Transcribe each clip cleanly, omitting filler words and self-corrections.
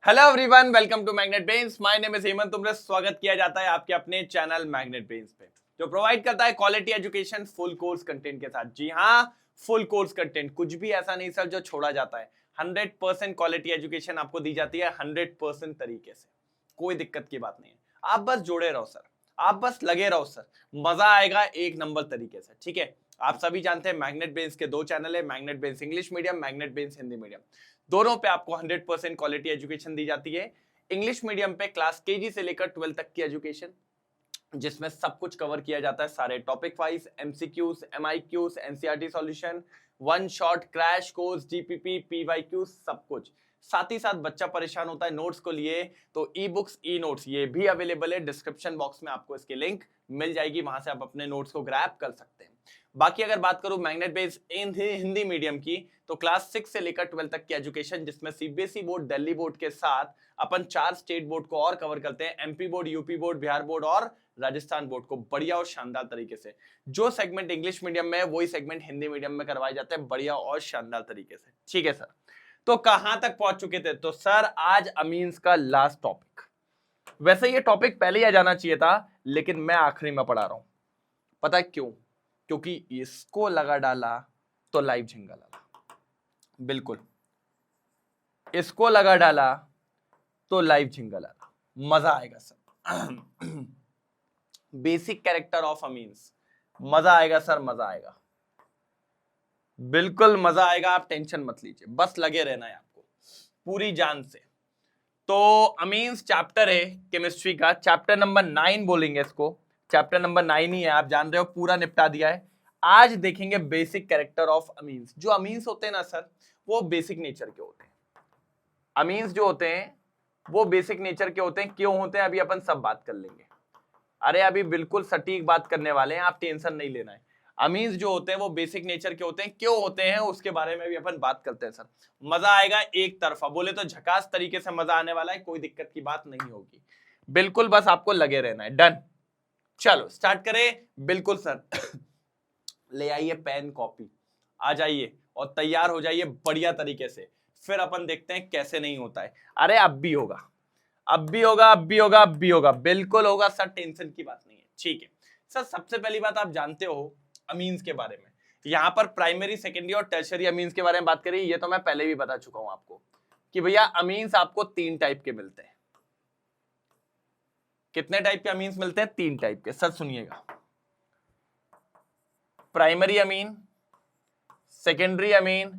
Hello everyone, welcome to magnet brains. My name is Hemant. तुमसे स्वागत किया जाता है आपके अपने चैनल मैग्नेट ब्रेन्स पे, जो प्रोवाइड करता है quality education full course content के साथ। जी हाँ, फुल कोर्स कंटेंट, कुछ भी ऐसा नहीं सर जो छोड़ा जाता है। 100% क्वालिटी एजुकेशन आपको दी जाती है 100% तरीके से, कोई दिक्कत की बात नहीं है। आप बस जुड़े रहो सर, आप बस लगे रहो सर, मजा आएगा एक नंबर तरीके से। ठीक है, आप सभी जानते हैं मैग्नेट ब्रेन्स के दो चैनल है, magnet brains English medium, magnet brains Hindi medium. दोनों पे आपको 100% क्वालिटी एजुकेशन दी जाती है। इंग्लिश मीडियम पे क्लास केजी से लेकर 12 तक की एजुकेशन, जिसमें सब कुछ कवर किया जाता है, सारे topic wise, MCQs, MIQs, NCERT solution, one shot crash course, GPP, PYQ, सब कुछ। साथ ही साथ बच्चा परेशान होता है नोट्स को लिए, तो ई बुक्स, ई नोट्स ये भी अवेलेबल है। डिस्क्रिप्शन बॉक्स में आपको इसकी लिंक मिल जाएगी, वहां से आप अपने नोट्स को ग्रैब कर सकते हैं। बाकी अगर बात करूं मैग्नेट बेस हिंदी मीडियम की, तो क्लास 6 से लेकर 12 तक की एजुकेशन, जिसमें सीबीएसई बोर्ड, दिल्ली बोर्ड के साथ अपन 4 स्टेट बोर्ड को और कवर करते हैं, MP board, UP board, Bihar board और राजस्थान बोर्ड को, बढ़िया और शानदार तरीके से। जो सेगमेंट इंग्लिश मीडियम में है वही सेगमेंट हिंदी मीडियम में करवाए जाते हैं, बढ़िया और शानदार तरीके से। ठीक है सर, तो कहां तक पहुंच चुके थे? तो सर आज अमीन्स का लास्ट टॉपिक। वैसे ये टॉपिक पहले ही आ जाना चाहिए था, लेकिन मैं आखिरी में पढ़ा रहा हूं। पता है क्यों? क्योंकि इसको लगा डाला तो लाइव झिंगा लगा। बिल्कुल, इसको लगा डाला तो लाइव झिंगा लगा, मजा आएगा sir. Basic character of amines, मजा आएगा सर, मजा आएगा, बिल्कुल मजा आएगा। आप टेंशन मत लीजिए, बस लगे रहना है आपको पूरी जान से। तो अमीन्स चैप्टर है केमिस्ट्री का, चैप्टर नंबर 9 बोलेंगे इसको, चैप्टर नंबर 9 ही है, आप जान रहे हो, पूरा निपटा दिया है। आज देखेंगे बेसिक कैरेक्टर ऑफ अमीन्स। जो अमीन्स होते हैं ना सर, वो बेसिक नेचर के होते हैं। अमीन्स जो होते हैं वो बेसिक नेचर के होते हैं। क्यों होते हैं अभी अपन सब बात कर लेंगे। अरे अभी बिल्कुल सटीक बात करने वाले हैं, आप टेंशन नहीं लेना है। अमीन्स जो होते हैं वो बेसिक नेचर के होते हैं। क्यों होते हैं उसके बारे में भी अपन बात करते हैं सर। मजा आएगा एक तरफा, बोले तो झकास तरीके से मजा आने वाला है, कोई दिक्कत की बात नहीं होगी। बिल्कुल बस आपको लगे रहना है। डन, चलो स्टार्ट करें। बिल्कुल सर। ले आइए पेन कॉपी, आ जाइए और तैयार हो जाइए बढ़िया तरीके से। फिर अपन देखते हैं कैसे नहीं होता है। अरे अब भी होगा, अब भी होगा, अब भी होगा, अब भी होगा, बिल्कुल होगा सर, टेंशन की बात नहीं है। ठीक है सर, सबसे पहली बात आप जानते हो अमीन्स के बारे में। यहां पर प्राइमरी, सेकेंडरी और टर्शियरी अमीन्स के बारे में बात करें, ये तो मैं पहले भी बता चुका हूं आपको कि भैया अमीन्स आपको 3 टाइप के मिलते हैं। कितने टाइप के अमीन्स मिलते हैं? 3 टाइप के। सर सुनिएगा, प्राइमरी अमीन, सेकेंडरी अमीन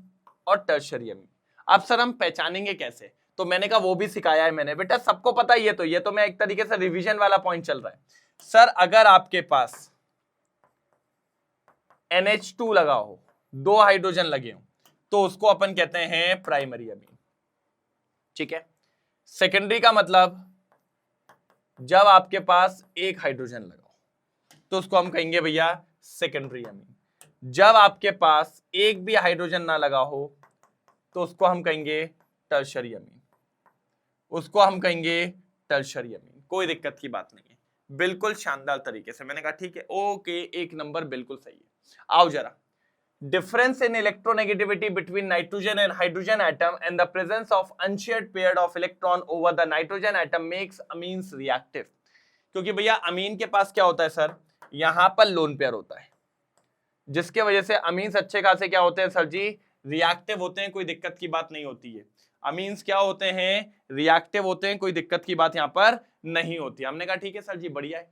और टर्शियरी अमीन। अब सर हम पहचानेंगे कैसे? तो मैंने कहा वो भी सिखाया है मैंने, बेटा सबको पता ही है। तो ये तो मैं एक तरीके से रिवीजन वाला पॉइंट चल रहा है। सर अगर आपके पास NH2 लगा हो, 2 हाइड्रोजन लगे हो, तो उसको अपन कहते हैं प्राइमरी अमीन। ठीक है, सेकेंडरी का मतलब जब आपके पास 1 हाइड्रोजन लगा हो तो उसको हम कहेंगे भैया सेकेंडरी अमीन। जब आपके पास एक भी हाइड्रोजन ना लगा हो तो उसको हम कहेंगे टर्शियरी अमीन, उसको हम कहेंगे टर्शियरी अमीन। कोई दिक्कत की बात नहीं है, बिल्कुल शानदार तरीके से। मैंने कहा ठीक है, ओके, एक नंबर, बिल्कुल सही है। आओ जरा, difference in electronegativity between nitrogen and hydrogen atom and the presence of unshared pair of electron over the nitrogen atom makes amines reactive। क्योंकि भैया अमीन के पास क्या होता है सर, यहां पर लोन पेयर होता है, जिसके वजह से अमीन्स अच्छे खासे क्या होते हैं सर जी, रिएक्टिव होते हैं। कोई दिक्कत की बात नहीं होती है। अमीन्स क्या होते हैं? रिएक्टिव होते हैं, कोई दिक्कत की बात यहां पर नहीं होती। हमने कहा ठीक है सर जी, बढ़िया है।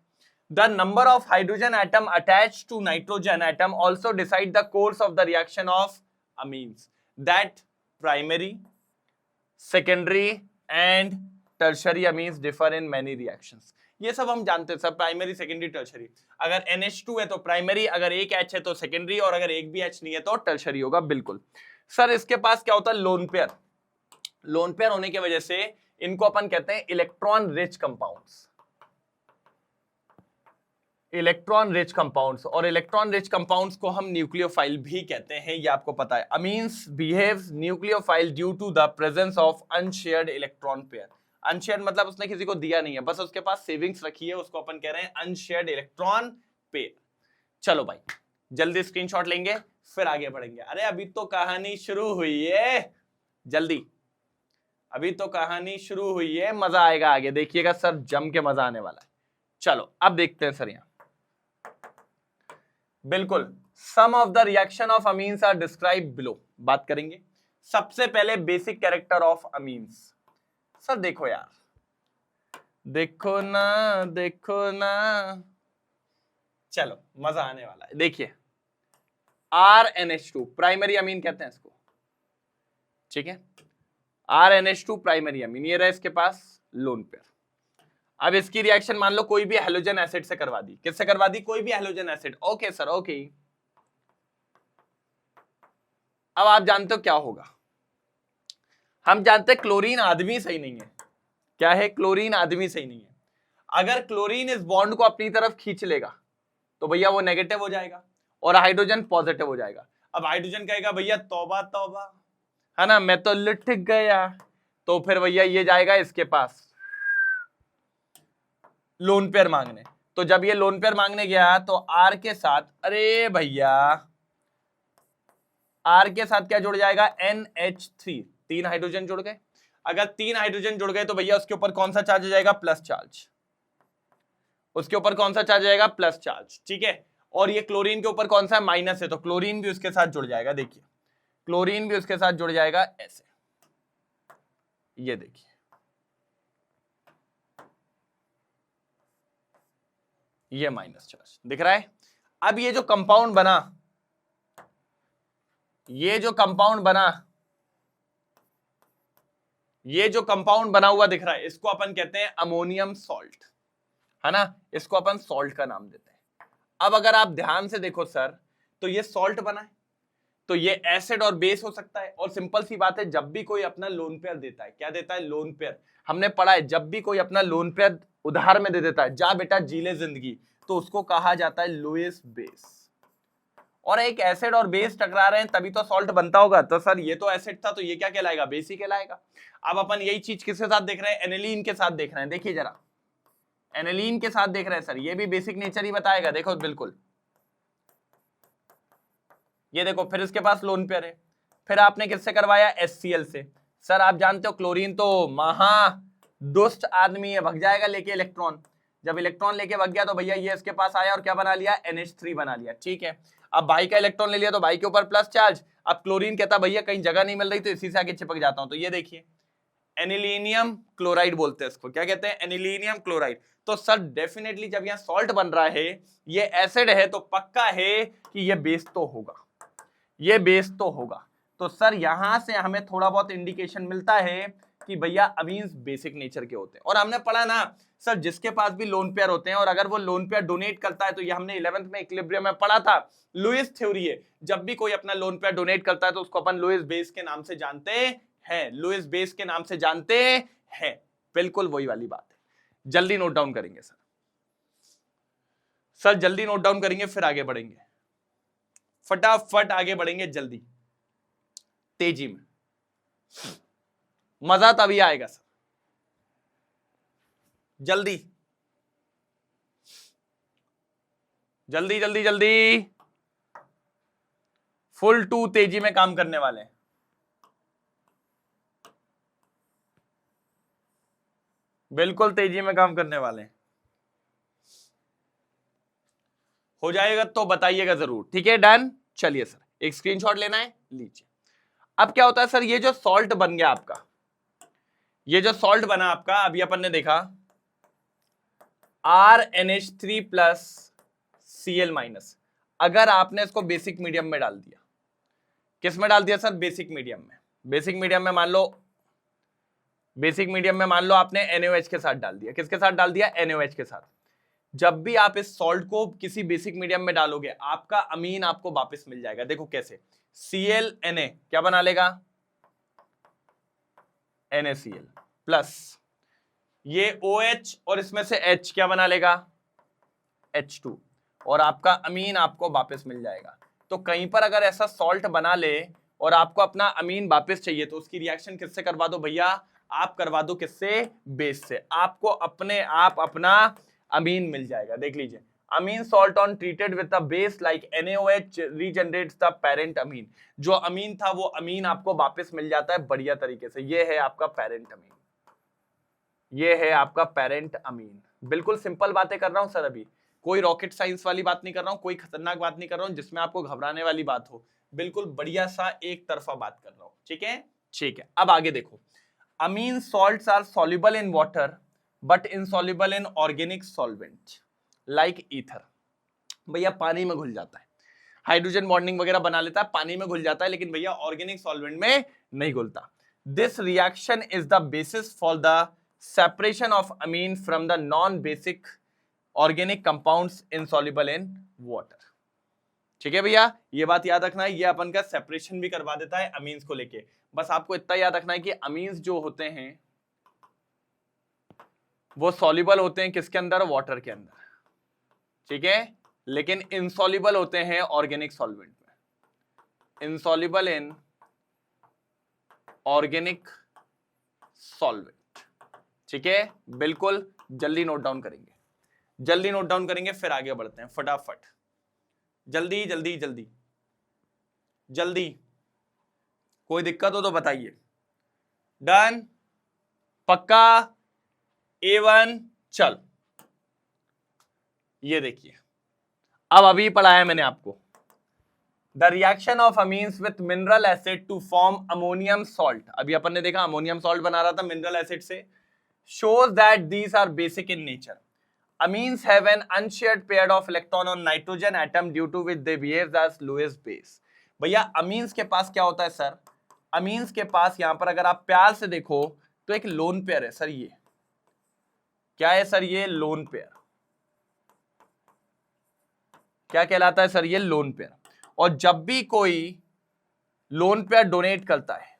The number of hydrogen atom attached to nitrogen atom also decide the course of the reaction of amines. That primary, secondary and tertiary amines differ in many reactions. ये सब हम जानते हैं सर, प्राइमरी, सेकेंडरी, टर्शरी। अगर NH2 है तो primary, अगर एक H है तो सेकेंडरी, और अगर एक भी H नहीं है तो टर्शरी होगा। बिल्कुल सर, इसके पास क्या होता है? Loan pair. लोन पेयर होने की वजह से इनको अपन कहते हैं electron rich compounds, electron rich compounds. और इलेक्ट्रॉन रिच कंपाउंड्स को हम न्यूक्लियोफाइल भी कहते हैं, ये आपको पता है। Amines behaves nucleophile due to the presence of unshared electron pair. Unshared मतलब उसने किसी को दिया नहीं है, बस उसके पास सेविंग्स रखी है, उसको अपन कह रहे हैं अनशेयर्ड इलेक्ट्रॉन पेयर। चलो भाई, जल्दी स्क्रीनशॉट लेंगे फिर आगे बढ़ेंगे। अरे अभी तो कहानी शुरू हुई है, जल्दी। अभी तो कहानी शुरू हुई है, मजा आएगा आगे, देखिएगा सर जम के मजा आने वाला है। चलो अब देखते हैं सर यहां, बिल्कुल sum of the reaction of amines are describe below, बात करेंगे। सबसे पहले basic character of amines. Sir देखो यार, देखो ना, चलो मजा आने वाला है। देखिए RNH2 प्राइमरी अमीन कहते हैं इसको, ठीक है। RNH2 प्राइमरी अमीन, ये रहा इसके पास लोन पेयर। अब इसकी रिएक्शन मान लो कोई भी हैलोजन एसिड से करवा दी, किससे करवा दी, कोई भी halogen acid, okay sir okay. अब आप जानते हो क्या होगा, हम जानते हैं क्लोरीन आदमी सही नहीं है। क्या है, क्लोरीन आदमी सही नहीं है। अगर क्लोरीन इस बॉन्ड को अपनी तरफ खींच लेगा तो भैया वो नेगेटिव हो जाएगा और हाइड्रोजन पॉजिटिव हो जाएगा। अब हाइड्रोजन कहेगा भैया तौबा तौबा, है ना, मैं तो लिट गया, तो फिर भैया ये जाएगा इसके पास लोन पेयर मांगने। तो जब ये लोन पेयर मांगने गया तो आर के साथ, अरे भैया आर के साथ क्या जुड़ जाएगा, NH3, 3 हाइड्रोजन जुड़ गए। अगर 3 हाइड्रोजन जुड़ गए तो भैया उसके ऊपर कौन सा चार्ज हो जाएगा, प्लस चार्ज। उसके ऊपर कौन सा चार्ज आएगा, प्लस चार्ज, ठीक है। और ये क्लोरीन के ऊपर कौन सा है, माइनस है, तो क्लोरीन भी उसके साथ जुड़ जाएगा। देखिए क्लोरीन भी उसके साथ जुड़ जाएगा ऐसे, ये देखिए, ये माइनस चार्ज दिख रहा है। अब ये जो कंपाउंड बना, ये जो कंपाउंड बना हुआ दिख रहा है, इसको अपन कहते हैं अमोनियम सॉल्ट, है ना, इसको अपन सॉल्ट का नाम देते हैं। अब अगर आप ध्यान से देखो सर, तो ये सॉल्ट बना है, तो ये एसिड और बेस हो सकता है। और सिंपल सी बात है, जब भी कोई अपना लोन पेयर देता है, क्या देता है, लोन पेयर, हमने पढ़ा है, जब भी कोई अपना लोन पेयर उधार में दे देता है, जा बेटा जी ले जिंदगी, तो उसको कहा जाता है लुईस बेस। और एक एसिड और बेस टकरा रहे हैं तभी तो सॉल्ट बनता होगा, तो सर ये तो एसिड था, तो ये क्या कहलाएगा, बेस ही कहलाएगा। अब अपन यही चीज किसके साथ देख रहे हैं, एनिलीन के साथ देख रहे हैं। देखिए जरा, एनिलीन के साथ देख रहे हैं सर, ये भी बेसिक नेचर ही बताएगा। देखो बिल्कुल, ये देखो, फिर इसके पास लोन पेयर है, फिर आपने किससे करवाया, HCl से। सर आप जानते हो क्लोरीन तो महा दुष्ट आदमी है, भग जाएगा लेके इलेक्ट्रॉन। जब इलेक्ट्रॉन लेके भग गया तो भैया ये इसके पास आया और क्या बना लिया, NH3 बना लिया, ठीक है। अब भाई का इलेक्ट्रॉन ले लिया तो भाई के ऊपर प्लस चार्ज। अब क्लोरीन कहता भैया कहीं जगह नहीं मिल रही तो इसी से आगे चिपक जाता हूं, तो ये देखिए एनिलीनियम क्लोराइड बोलते हैं इसको, क्या कहते हैं, एनिलीनियम क्लोराइड। तो सर डेफिनेटली जब यहाँ सॉल्ट बन रहा है, ये एसिड है, तो पक्का है कि ये बेस तो होगा, ये बेस तो होगा। तो सर यहां से हमें थोड़ा बहुत इंडिकेशन मिलता है कि भैया अमीन्स बेसिक नेचर के होते हैं। और हमने पढ़ा ना सर, जिसके पास भी लोन पेयर होते हैं और अगर वो लोन पेयर डोनेट करता है, तो ये हमने 11th में इक्विलिब्रियम में पढ़ा था, लुईस थ्योरी है, जब भी कोई अपना लोन पेयर डोनेट करता है तो उसको अपन लुईस बेस के नाम से जानते हैं, लुईस बेस के नाम से जानते हैं। बिल्कुल वही वाली बात है, जल्दी नोट डाउन करेंगे सर जल्दी नोट डाउन करेंगे, फिर आगे बढ़ेंगे, फटाफट आगे बढ़ेंगे जल्दी, तेजी में, मजा तभी आएगा सर, जल्दी जल्दी जल्दी जल्दी, फुल 2 तेजी में काम करने वाले हैं। बिल्कुल तेजी में काम करने वाले हैं, हो जाएगा तो बताइएगा जरूर, ठीक है, डन। चलिए सर एक स्क्रीनशॉट लेना है, लीजिए। अब क्या होता है सर, ये जो सॉल्ट बन गया आपका, ये जो सॉल्ट बना आपका, अभी अपन ने देखा RNH3 प्लस Cl माइनस, अगर आपने इसको बेसिक मीडियम में डाल दिया, किस में डाल दिया सर, बेसिक मीडियम में। बेसिक मीडियम में मान लो आपने NaOH के साथ डाल दिया, किसके साथ डाल दिया, NaOH के साथ। जब भी आप इस सॉल्ट को किसी बेसिक मीडियम में डालोगे, आपका अमीन आपको वापस मिल जाएगा। देखो कैसे, ClNa क्या बना लेगा, NaCl प्लस ये OH और इसमें से H क्या बना लेगा, H2, और आपका अमीन आपको वापस मिल जाएगा। तो कहीं पर अगर ऐसा सॉल्ट बना ले और आपको अपना अमीन वापस चाहिए, तो उसकी रिएक्शन किससे करवा दो भैया, आप करवा दो किससे, बेस से, आपको अपने आप अपना अमीन मिल जाएगा। देख लीजिए, amine salt on treated with a base like NaOH regenerates the parent amine. जो अमीन था वो अमीन आपको वापस मिल जाता है बढ़िया तरीके से। ये है आपका पेरेंट अमीन, ये है आपका पेरेंट अमीन। बिल्कुल सिंपल बातें कर रहा हूं सर, अभी कोई रॉकेट साइंस वाली बात नहीं कर रहा हूं, कोई खतरनाक बात नहीं कर रहा हूं जिसमें आपको घबराने वाली बात हो। बिल्कुल बढ़िया सा एक तरफा बात कर रहा हूं, ठीक है। ठीक है, अब आगे देखो। Amine salts are soluble in water but insoluble in organic solvent like ether. भैया पानी में घुल जाता है, हाइड्रोजन बॉन्डिंग वगैरह बना लेता है, पानी में घुल जाता है, लेकिन भैया ऑर्गेनिक सॉल्वेंट में नहीं घुलता। This reaction is the basis for the separation of amine from the non basic organic compounds insoluble in water. ठीक है भैया, ये बात याद रखना है, ये अपन का सेपरेशन भी करवा देता है अमीन्स को लेके। बस आपको इतना याद रखना है कि अमीन्स जो होते हैं वो सॉल्युबल होते हैं किसके अंदर, वाटर के अंदर, ठीक है, लेकिन इनसॉल्युबल होते हैं ऑर्गेनिक सॉल्वेंट में, इनसॉल्युबल इन ऑर्गेनिक सॉल्वेंट। ठीक है, बिल्कुल जल्दी नोट डाउन करेंगे, जल्दी नोट डाउन करेंगे, फिर आगे बढ़ते हैं फटाफट, जल्दी जल्दी जल्दी जल्दी। कोई दिक्कत हो तो बताइए। डन, पक्का, A1, चल। ये देखिए, अब अभी पढ़ाया मैंने आपको, the reaction of amines with mineral acid to form ammonium salt. अभी अपन ने देखा अमोनियम सॉल्ट बना रहा था मिनरल एसिड से। shows that these are basic in nature. Amines have an unshared pair of electron on nitrogen atom due to which they behave as Lewis base. भैया amines के पास क्या होता है सर, अमीन्स के पास यहां पर अगर आप प्यार से देखो तो एक लोन पेयर है सर। ये क्या है सर, ये लोन पेयर। क्या कहलाता है सर, ये लोन पेयर। और जब भी कोई लोन पेयर डोनेट करता है,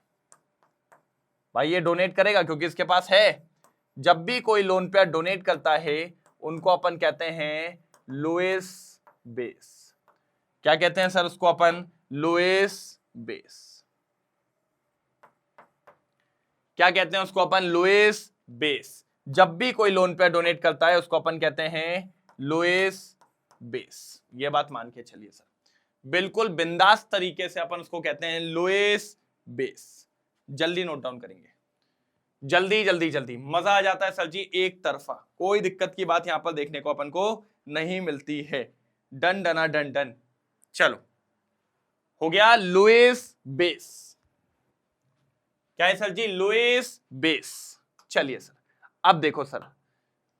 भाई ये डोनेट करेगा क्योंकि इसके पास है, जब भी कोई लोन पेयर डोनेट करता है उनको अपन कहते हैं लुईस बेस। क्या कहते हैं सर उसको अपन, लुईस बेस। क्या कहते हैं उसको अपन, लुईस बेस। जब भी कोई लोन पेयर डोनेट करता है उसको अपन कहते हैं लुईस बेस। ये बात मान के चलिए सर, बिल्कुल बिंदास तरीके से अपन उसको कहते हैं लुईस बेस। जल्दी नोट डाउन करेंगे, जल्दी जल्दी जल्दी। मजा आ जाता है सर जी एक तरफा, कोई दिक्कत की बात यहां पर देखने को अपन को नहीं मिलती है। डन डना डन डन, चलो हो गया लुईस बेस। क्या है सर जी, लुईस बेस। चलिए सर, अब देखो सर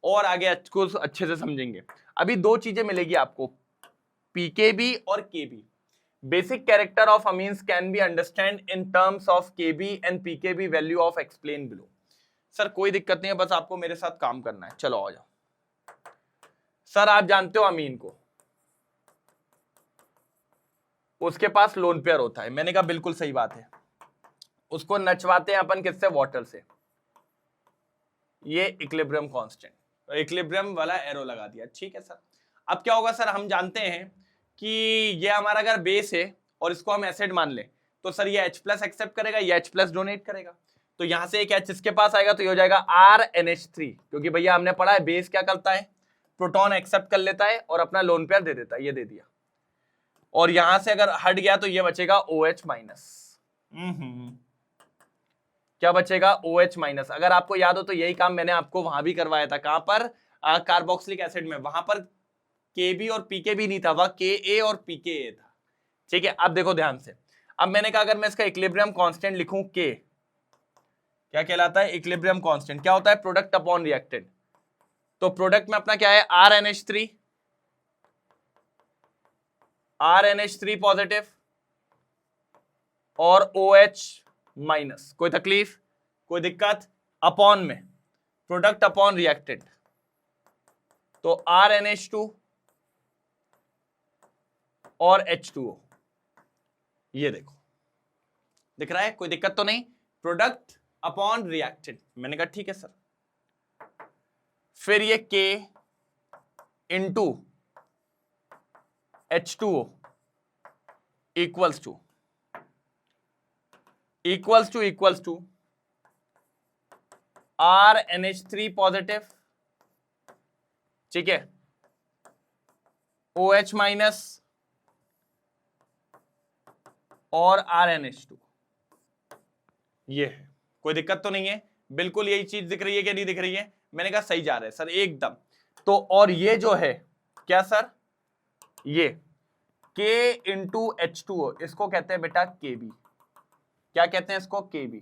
और आगे कुछ अच्छे से समझेंगे। अभी दो चीजें मिलेगी आपको, पीकेबी और Kb. Basic character of amines can be understand in terms of Kb and pKb value of explain below. Sir कोई दिक्कत नहीं है, बस आपको मेरे साथ काम करना है। चलो आ जाओ सर। आप जानते हो अमीन को, उसके पास लोन पेयर होता है। मैंने कहा बिल्कुल सही बात है, उसको नचवाते हैं अपन किससे, वाटर से। ये इक्विलिब्रियम कांस्टेंट, इक्विलिब्रियम वाला एरो लगा दिया, ठीक है सर। अब क्या होगा सर, हम जानते हैं कि ये हमारा अगर बेस है और इसको हम एसिड मान ले तो सर ये H+ एक्सेप्ट करेगा, ये H+ डोनेट करेगा। तो यहां से एक H इसके पास आएगा तो ये हो जाएगा RNH3, क्योंकि भैया हमने पढ़ा है बेस क्या करता है, प्रोटॉन एक्सेप्ट कर लेता है और अपना लोन पेयर दे देता है, ये दे दिया। और यहां से अगर हट गया तो ये बचेगा OH-। क्या बचेगा, OH-। अगर आपको याद हो तो यही काम मैंने आपको वहां भी करवाया था। कहां पर, कार्बोक्सिलिक एसिड में। वहां पर केबी और पीकेबी नहीं था, वह KA और PKA था। ठीक है, अब देखो ध्यान से। अब मैंने कहा अगर मैं इसका इक्विलिब्रियम कांस्टेंट लिखूं K, क्या कहलाता है, इक्विलिब्रियम कांस्टेंट। क्या होता है, प्रोडक्ट अपॉन रिएक्टेंट। तो प्रोडक्ट में अपना क्या है, RNH3 पॉजिटिव और OH-। कोई तकलीफ, कोई दिक्कत, अपॉन में प्रोडक्ट अपॉन रिएक्टेंट, तो RNH2 और H2O। ये देखो दिख रहा है, कोई दिक्कत तो नहीं, प्रोडक्ट अपॉन रिएक्टेंट। मैंने कहा ठीक है सर। फिर ये K into H2O equals to RNH3 positive, ठीक है, OH माइनस और RnH2, ये है। कोई दिक्कत तो नहीं है? बिल्कुल यही चीज दिख रही है कि नहीं दिख रही है? मैंने कहा सही जा रहा है सर एकदम। तो और ये जो है क्या सर, ये K इंटू H2O, इसको कहते हैं बेटा KB। क्या कहते हैं इसको? KB।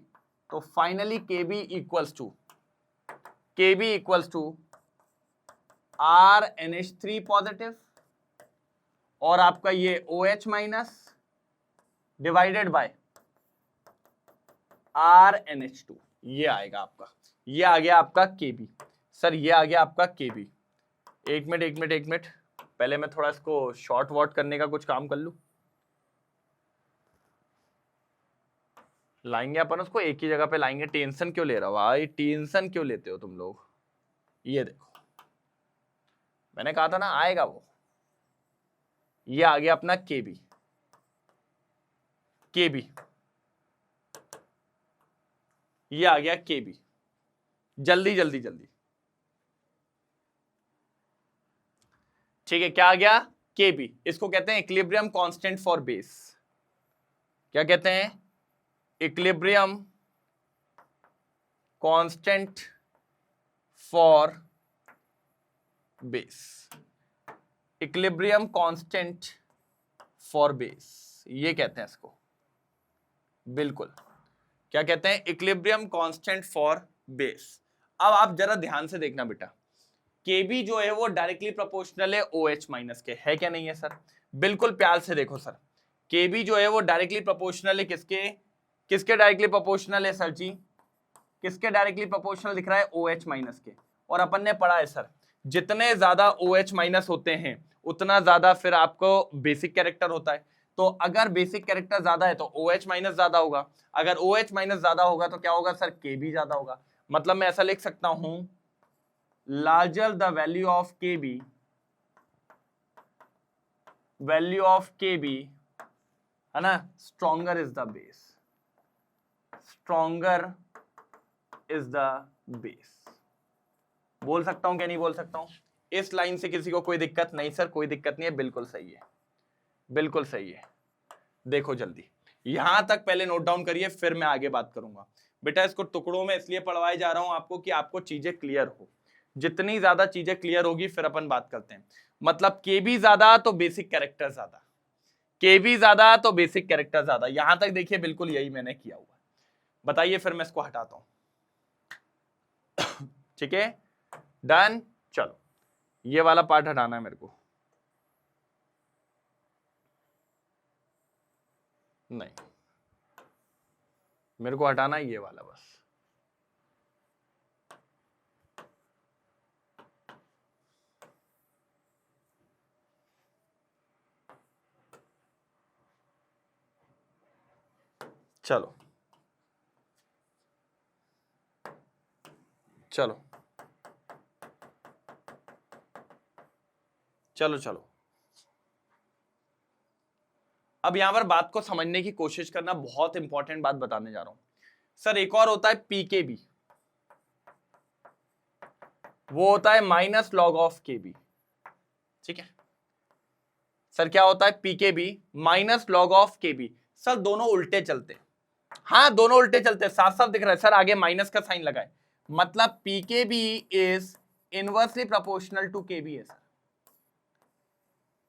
तो finally KB equals to RnH3 positive और आपका ये OH minus divided by RnH2, ये आएगा आपका, ये आ गया आपका KB। सर ये आ गया आपका KB। एक मिनट, पहले मैं थोड़ा इसको शॉर्ट वॉट करने का कुछ काम कर लूं। लाएंगे अपन उसको एक ही जगह पे लाएंगे। टेंशन क्यों ले रहा हो भाई, टेंशन क्यों लेते हो तुम लोग? ये देखो, मैंने कहा था ना आएगा वो। ये आ गया अपना KB। ये आ गया KB। जल्दी ठीक है, क्या आ गया? KB। इसको कहते हैं इक्विलिब्रियम कांस्टेंट फॉर बेस। क्या कहते हैं? Equilibrium constant for base. Equilibrium constant for base, ये कहते हैं इसको। बिल्कुल, क्या कहते हैं? Equilibrium constant for base. अब आप जरा ध्यान से देखना बेटा, KB जो है वो डायरेक्टली प्रोपोर्शनल है OH माइनस के, है क्या नहीं है सर? बिल्कुल प्यार से देखो सर, KB जो है वो डायरेक्टली प्रोपोर्शनल है किसके डायरेक्टली प्रोपोर्शनल है सर जी? किसके डायरेक्टली प्रोपोर्शनल दिख रहा है? OH माइनस के। और अपन ने पढ़ा है सर, जितने ज्यादा OH माइनस होते हैं उतना ज्यादा फिर आपको बेसिक कैरेक्टर होता है। तो अगर बेसिक कैरेक्टर ज्यादा है तो OH माइनस ज्यादा होगा, अगर OH माइनस ज्यादा होगा तो क्या होगा सर? KB ज्यादा होगा। मतलब मैं ऐसा लिख सकता हूं, larger the value of KB है ना, stronger is the base, बोल सकता हूं क्या नहीं बोल सकता हूं? इस लाइन से किसी को कोई दिक्कत नहीं सर? कोई दिक्कत नहीं है, बिल्कुल सही है, बिल्कुल सही है। देखो जल्दी यहां तक पहले नोट डाउन करिए, फिर मैं आगे बात करूंगा। बेटा इसको टुकड़ों में इसलिए पढ़वाए जा रहा हूं आपको कि आपको चीजें क्लियर हो। जितनी ज्यादा चीजें क्लियर होगी फिर अपन बात करते हैं। मतलब KB ज्यादा तो बेसिक कैरेक्टर ज्यादा, KB ज्यादा तो बेसिक कैरेक्टर ज्यादा। यहां तक देखिए बिल्कुल यही मैंने किया हुआ। बताइए, फिर मैं इसको हटाता हूं। ठीक है, डन। चलो ये वाला पार्ट हटाना है मेरे को, नहीं मेरे को हटाना है ये वाला बस। चलो चलो चलो चलो, अब यहां पर बात को समझने की कोशिश करना, बहुत इंपॉर्टेंट बात बताने जा रहा हूं सर। एक और होता है PKB, वो होता है माइनस लॉग ऑफ KB। ठीक है सर, क्या होता है? PKB minus log of KB। Sir दोनों उल्टे चलते हैं, हाँ दोनों उल्टे चलते हैं, साफ साफ दिख रहा है सर, आगे माइनस का साइन लगाए। मतलब PKB is inversely proportional to KB है sir.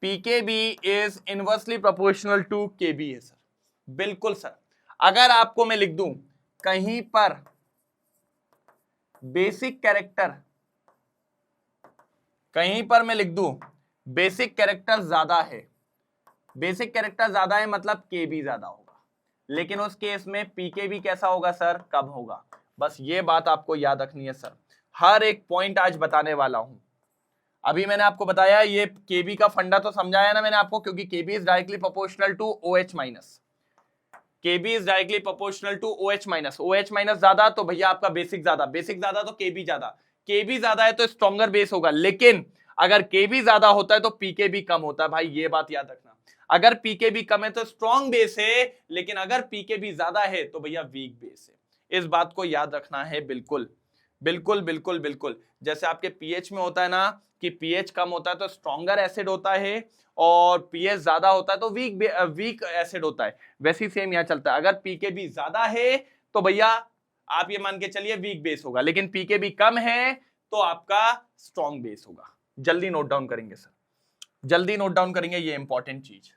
PKB is inversely proportional to KB है सर। बिल्कुल सर। अगर आपको मैं लिख दूं कहीं पर बेसिक कैरेक्टर, कहीं पर मैं लिख दूं बेसिक कैरेक्टर ज्यादा है, बेसिक कैरेक्टर ज्यादा है मतलब KB ज्यादा होगा, लेकिन उस केस में PKB कैसा होगा सर? कम होगा। बस ये बात आपको याद रखनी है सर। हर एक पॉइंट आज बताने वाला हूं। अभी मैंने आपको बताया ये KB का फंडा तो समझाया ना मैंने आपको, क्योंकि KB is directly proportional to OH minus. KB is directly proportional to OH minus. OH minus ज्यादा तो भैया आपका बेसिक ज्यादा, बेसिक ज्यादा तो KB ज्यादा, KB ज्यादा है तो स्ट्रॉन्गर बेस होगा। लेकिन अगर KB ज्यादा होता है तो PKB कम होता है। भाई ये बात याद रखना, अगर PKB कम है तो स्ट्रॉन्ग बेस है, लेकिन अगर PKB ज्यादा है तो भैया वीक बेस है। इस बात को याद रखना है बिल्कुल। बिल्कुल बिल्कुल बिल्कुल, जैसे आपके पीएच में होता है ना कि पीएच कम होता है तो स्ट्रॉन्गर एसिड होता है, और पीएच ज्यादा होता है तो वीक एसिड होता है, वैसे ही सेम यहाँ चलता है। अगर पीकेबी ज्यादा है तो भैया आप ये मान के चलिए वीक बेस होगा, लेकिन पीकेबी कम है तो आपका स्ट्रॉन्ग बेस होगा। जल्दी नोट डाउन करेंगे सर, जल्दी नोट डाउन करेंगे, ये इंपॉर्टेंट चीज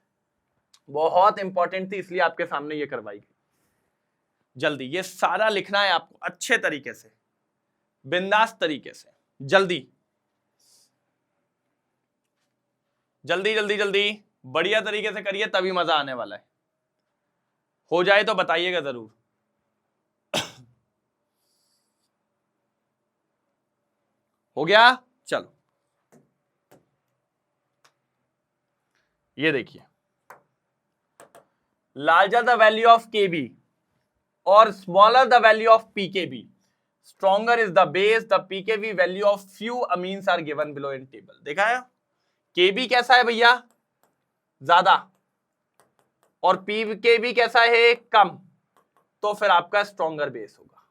बहुत इंपॉर्टेंट थी इसलिए आपके सामने ये करवाई गई। जल्दी ये सारा लिखना है आपको अच्छे तरीके से, बिंदास तरीके से, जल्दी जल्दी जल्दी जल्दी बढ़िया तरीके से करिए, तभी मजा आने वाला है। हो जाए तो बताइएगा जरूर। हो गया, चलो ये देखिए, larger the value of KB और smaller the value of PKB, stronger is the base, the PKB value of few amines are given below in table. देखा है केबी कैसा है भैया, ज्यादा, और पीकेबी कैसा है, कम, तो फिर आपका स्ट्रॉन्गर बेस होगा।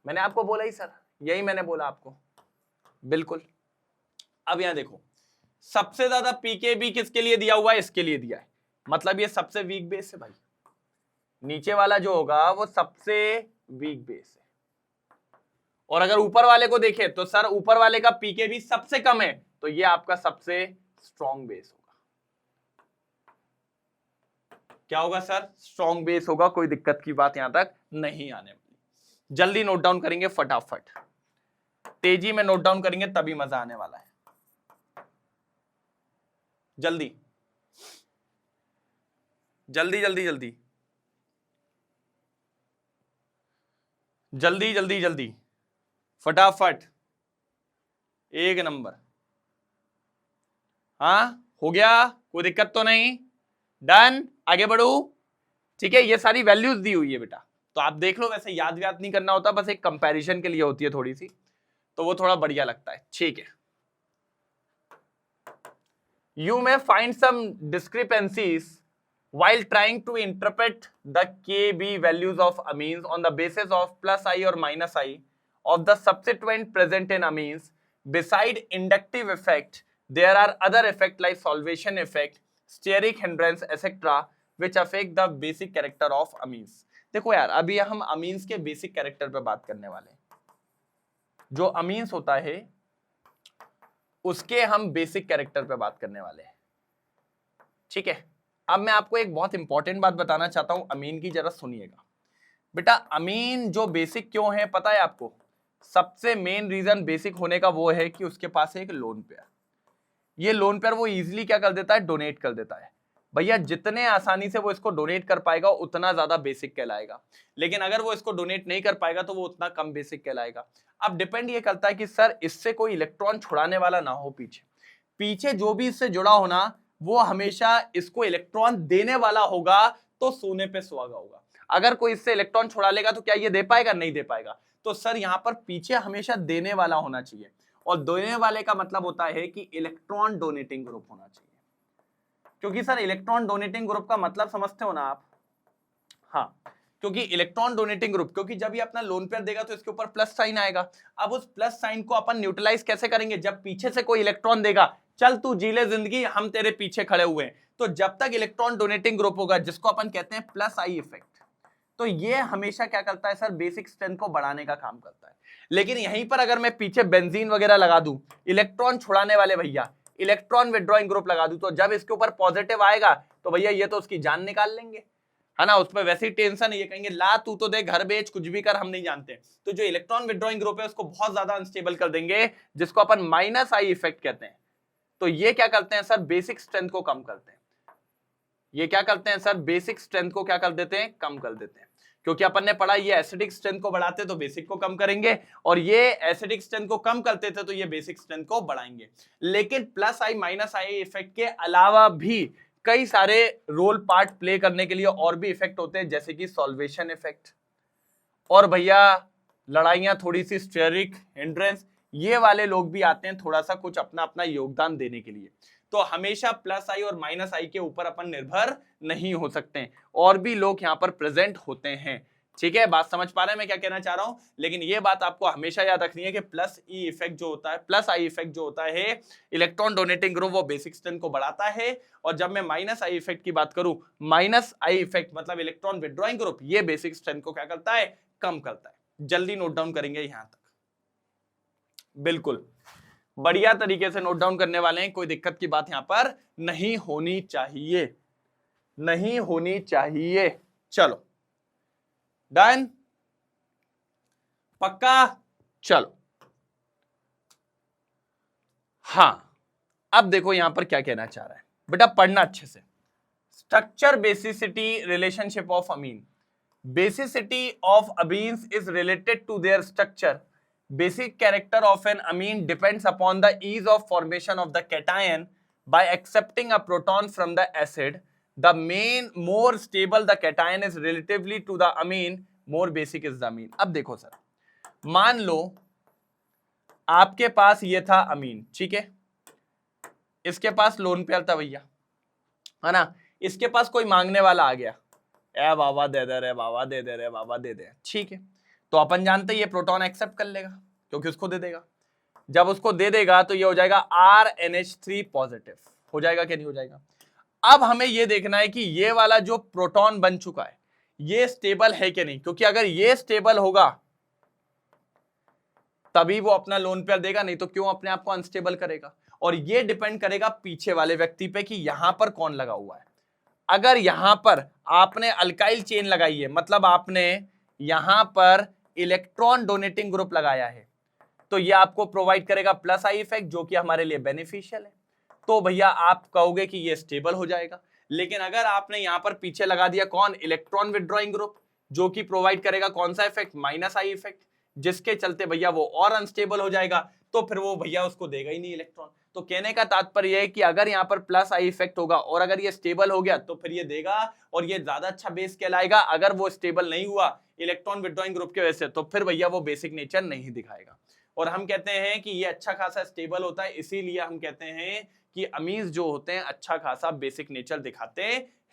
मैंने आपको बोला ही सर, यही मैंने बोला आपको, बिल्कुल। अब यहां देखो, सबसे ज्यादा पीकेबी किसके लिए दिया हुआ है, इसके लिए दिया है, मतलब ये सबसे वीक बेस है भाई, नीचे वाला जो होगा वो सबसे वीक बेस है। और अगर ऊपर वाले को देखें तो सर ऊपर वाले का पीकेबी सबसे कम है, तो ये आपका सबसे स्ट्रॉन्ग बेस होगा। क्या होगा सर, स्ट्रॉन्ग बेस होगा, कोई दिक्कत की बात यहां तक नहीं आने वाली। जल्दी नोट डाउन करेंगे, फटाफट तेजी में नोट डाउन करेंगे, तभी मजा आने वाला है। जल्दी जल्दी जल्दी जल्दी जल्दी जल्दी जल्दी फटाफट, एक नंबर। हाँ हो गया, कोई दिक्कत तो नहीं, डन, आगे बढ़ू। ठीक है, ये सारी वैल्यूज दी हुई है बेटा, तो आप देख लो, वैसे याद व्याद नहीं करना होता, बस एक कंपैरिजन के लिए होती है थोड़ी सी, तो वो थोड़ा बढ़िया लगता है। ठीक है, you may find some discrepancies while trying to interpret the Kb values of amines on the basis of plus I or minus I of the substituent present in amines. Beside inductive effect, there are other effects like solvation effect, steric hindrance, etc., which affect the basic character of amines. देखो यार, अभी हम amines के basic character पे बात करने वाले हैं। जो amines होता है उसके हम बेसिक कैरेक्टर पे बात करने वाले हैं। ठीक है, अब मैं आपको एक बहुत इंपॉर्टेंट बात बताना चाहता हूं, अमीन की, जरा सुनिएगा बेटा। अमीन जो बेसिक क्यों है पता है आपको, सबसे मेन रीजन बेसिक होने का वो है कि उसके पास है एक लोन पेयर। ये लोन पेयर वो इजीली क्या कर देता है, डोनेट कर देता है। भैया जितने आसानी से वो इसको डोनेट कर पाएगा उतना ज्यादा बेसिक कहलाएगा, लेकिन अगर वो इसको डोनेट नहीं कर पाएगा तो वो उतना कम बेसिक कहलाएगा। अब डिपेंड ये करता है कि सर इससे कोई इलेक्ट्रॉन छुड़ाने वाला ना हो, पीछे जो भी इससे जुड़ा होना वो हमेशा इसको इलेक्ट्रॉन देने वाला होगा, तो सोने पे सुहागा होगा। अगर कोई इससे इलेक्ट्रॉन छुड़ा लेगा तो क्या ये दे पाएगा, नहीं दे पाएगा। तो सर यहाँ पर पीछे हमेशा देने वाला होना चाहिए, और देने वाले का मतलब होता है कि इलेक्ट्रॉन डोनेटिंग ग्रुप होना चाहिए। क्योंकि सर इलेक्ट्रॉन डोनेटिंग ग्रुप का मतलब समझते हो ना आप, हाँ, क्योंकि इलेक्ट्रॉन डोनेटिंग ग्रुप, क्योंकि जब ये अपना लोन पेयर देगा तो इसके ऊपर प्लस साइन आएगा। अब उस प्लस साइन को अपन न्यूट्रलाइज कैसे करेंगे, जब पीछे से कोई इलेक्ट्रॉन देगा, चल तू जी ले जिंदगी, हम तेरे पीछे खड़े हुए हैं। तो जब तक इलेक्ट्रॉन डोनेटिंग ग्रुप होगा, जिसको अपन कहते हैं प्लस आई इफेक्ट, तो ये हमेशा क्या करता है सर, बेसिक स्ट्रेंथ को बढ़ाने का काम करता है। लेकिन यहीं पर अगर मैं पीछे बेंजीन वगैरह लगा दूं, इलेक्ट्रॉन छुड़ाने वाले भैया, इलेक्ट्रॉन विड्रॉइंग ग्रुप लगा दूं, तो जब इसके ऊपर पॉजिटिव आएगा तो भैया ये तो उसकी जान निकाल लेंगे, है ना, उसमें वैसे ही टेंशन है, ये कहेंगे ला तू तो दे, घर बेच, कुछ भी कर, हम नहीं जानते। तो जो इलेक्ट्रॉन विड्रॉइंग ग्रुप है उसको बहुत ज्यादा अनस्टेबल कर देंगे, जिसको अपन माइनस आई इफेक्ट कहते हैं। तो ये क्या करते हैं सर, बेसिक स्ट्रेंथ को कम करते हैं। ये क्या करते हैं सर, बेसिक स्ट्रेंथ को क्या कर देते हैं, कम कर देते हैं। क्योंकि अपन ने पढ़ा ये एसिडिक स्ट्रेंथ को बढ़ाते तो बेसिक को कम करेंगे, और ये एसिडिक स्ट्रेंथ को कम करते थे तो ये बेसिक स्ट्रेंथ को बढ़ाएंगे। लेकिन plus I minus I effect के अलावा भी कई सारे रोल पार्ट प्ले करने के लिए और भी इफेक्ट होते हैं, जैसे कि सॉल्वेशन इफेक्ट, और भैया लड़ाइयां थोड़ी सी स्टेरिक हिंड्रेंस, ये वाले लोग भी आते हैं थोड़ा सा कुछ अपना अपना योगदान देने के लिए। तो हमेशा प्लस आई और माइनस आई के ऊपर अपन निर्भर नहीं हो सकते, और भी लोग यहाँ पर प्रेजेंट होते हैं। ठीक है, बात समझ पा रहे हैं मैं क्या कहना चाह रहा हूं। लेकिन ये बात आपको हमेशा याद रखनी है कि प्लस ई इफेक्ट जो होता है, प्लस आई इफेक्ट जो होता है, इलेक्ट्रॉन डोनेटिंग ग्रुप वो बेसिक स्ट्रेंथ को बढ़ाता है। और जब मैं माइनस आई इफेक्ट की बात करूं, माइनस आई इफेक्ट मतलब इलेक्ट्रॉन विड्रॉइंग ग्रुप, ये बेसिक स्ट्रेंथ को क्या करता है, कम करता है। जल्दी नोट डाउन करेंगे यहां तक, बिल्कुल बढ़िया तरीके से नोट डाउन करने वाले हैं, कोई दिक्कत की बात यहां पर नहीं होनी चाहिए, नहीं होनी चाहिए। चलो डन, पक्का, चलो हाँ। अब देखो यहां पर क्या कहना चाह रहा है बेटा, पढ़ना अच्छे से। Structure basicity relationship of amine, basicity of amines is related to their structure. Basic character of an amine depends upon the ease of formation of the cation by accepting a proton from the acid. The more stable the cation is relatively to the amine, more basic is the amine. अब देखो sir, मान लो आपके पास ये था अमीन, ठीक है, इसके पास lone pair था भैया, है ना, इसके पास कोई मांगने वाला आ गया, ए बाबा दे दे रे बाबा, दे दे रे बाबा, दे दे, ठीक है, तो अपन जानते हैं ये प्रोटॉन एक्सेप्ट कर लेगा क्योंकि उसको दे देगा। जब उसको दे देगा तो ये हो जाएगा RNH3 पॉजिटिव, हो जाएगा कि नहीं हो जाएगा। अब हमें ये देखना है कि ये वाला जो प्रोटॉन बन चुका है ये स्टेबल है कि नहीं, क्योंकि अगर ये स्टेबल होगा तभी वो अपना लोन पेयर देगा, नहीं तो क्यों अपने आप को अनस्टेबल करेगा। और ये डिपेंड करेगा पीछे वाले व्यक्ति पे कि यहां पर कौन लगा हुआ है। अगर यहां पर आपने अल्काइल चेन लगाई है, मतलब आपने यहां पर इलेक्ट्रॉन डोनेटिंग ग्रुप लगाया है, तो ये आपको प्रोवाइड करेगा प्लस आई इफेक्ट, जो कि हमारे लिए बेनिफिशियल है। तो भैया आप कहोगे कि ये स्टेबल हो जाएगा। लेकिन अगर आपने यहां पर पीछे लगा दिया कौन, इलेक्ट्रॉन विड्रॉइंग ग्रुप, जो कि प्रोवाइड करेगा कौन सा इफेक्ट, माइनस आई इफेक्ट, जिसके चलते भैया वो और अनस्टेबल हो जाएगा, तो फिर वो भैया उसको देगा ही नहीं इलेक्ट्रॉन। तो कहने का तात्पर्य है कि अगर यहाँ पर प्लस आई इफेक्ट होगा और अगर ये स्टेबल हो गया तो फिर ये देगा और ये ज्यादा अच्छा बेस कहलाएगा। अगर वो स्टेबल नहीं हुआ इलेक्ट्रॉन विड्रॉइंग ग्रुप की वजह से, तो फिर भैया वो बेसिक नेचर नहीं दिखाएगा। और हम कहते हैं कि ये अच्छा खासा स्टेबल होता है, इसीलिए हम कहते हैं कि अमीन्स जो होते हैं अच्छा खासा बेसिक नेचर दिखाते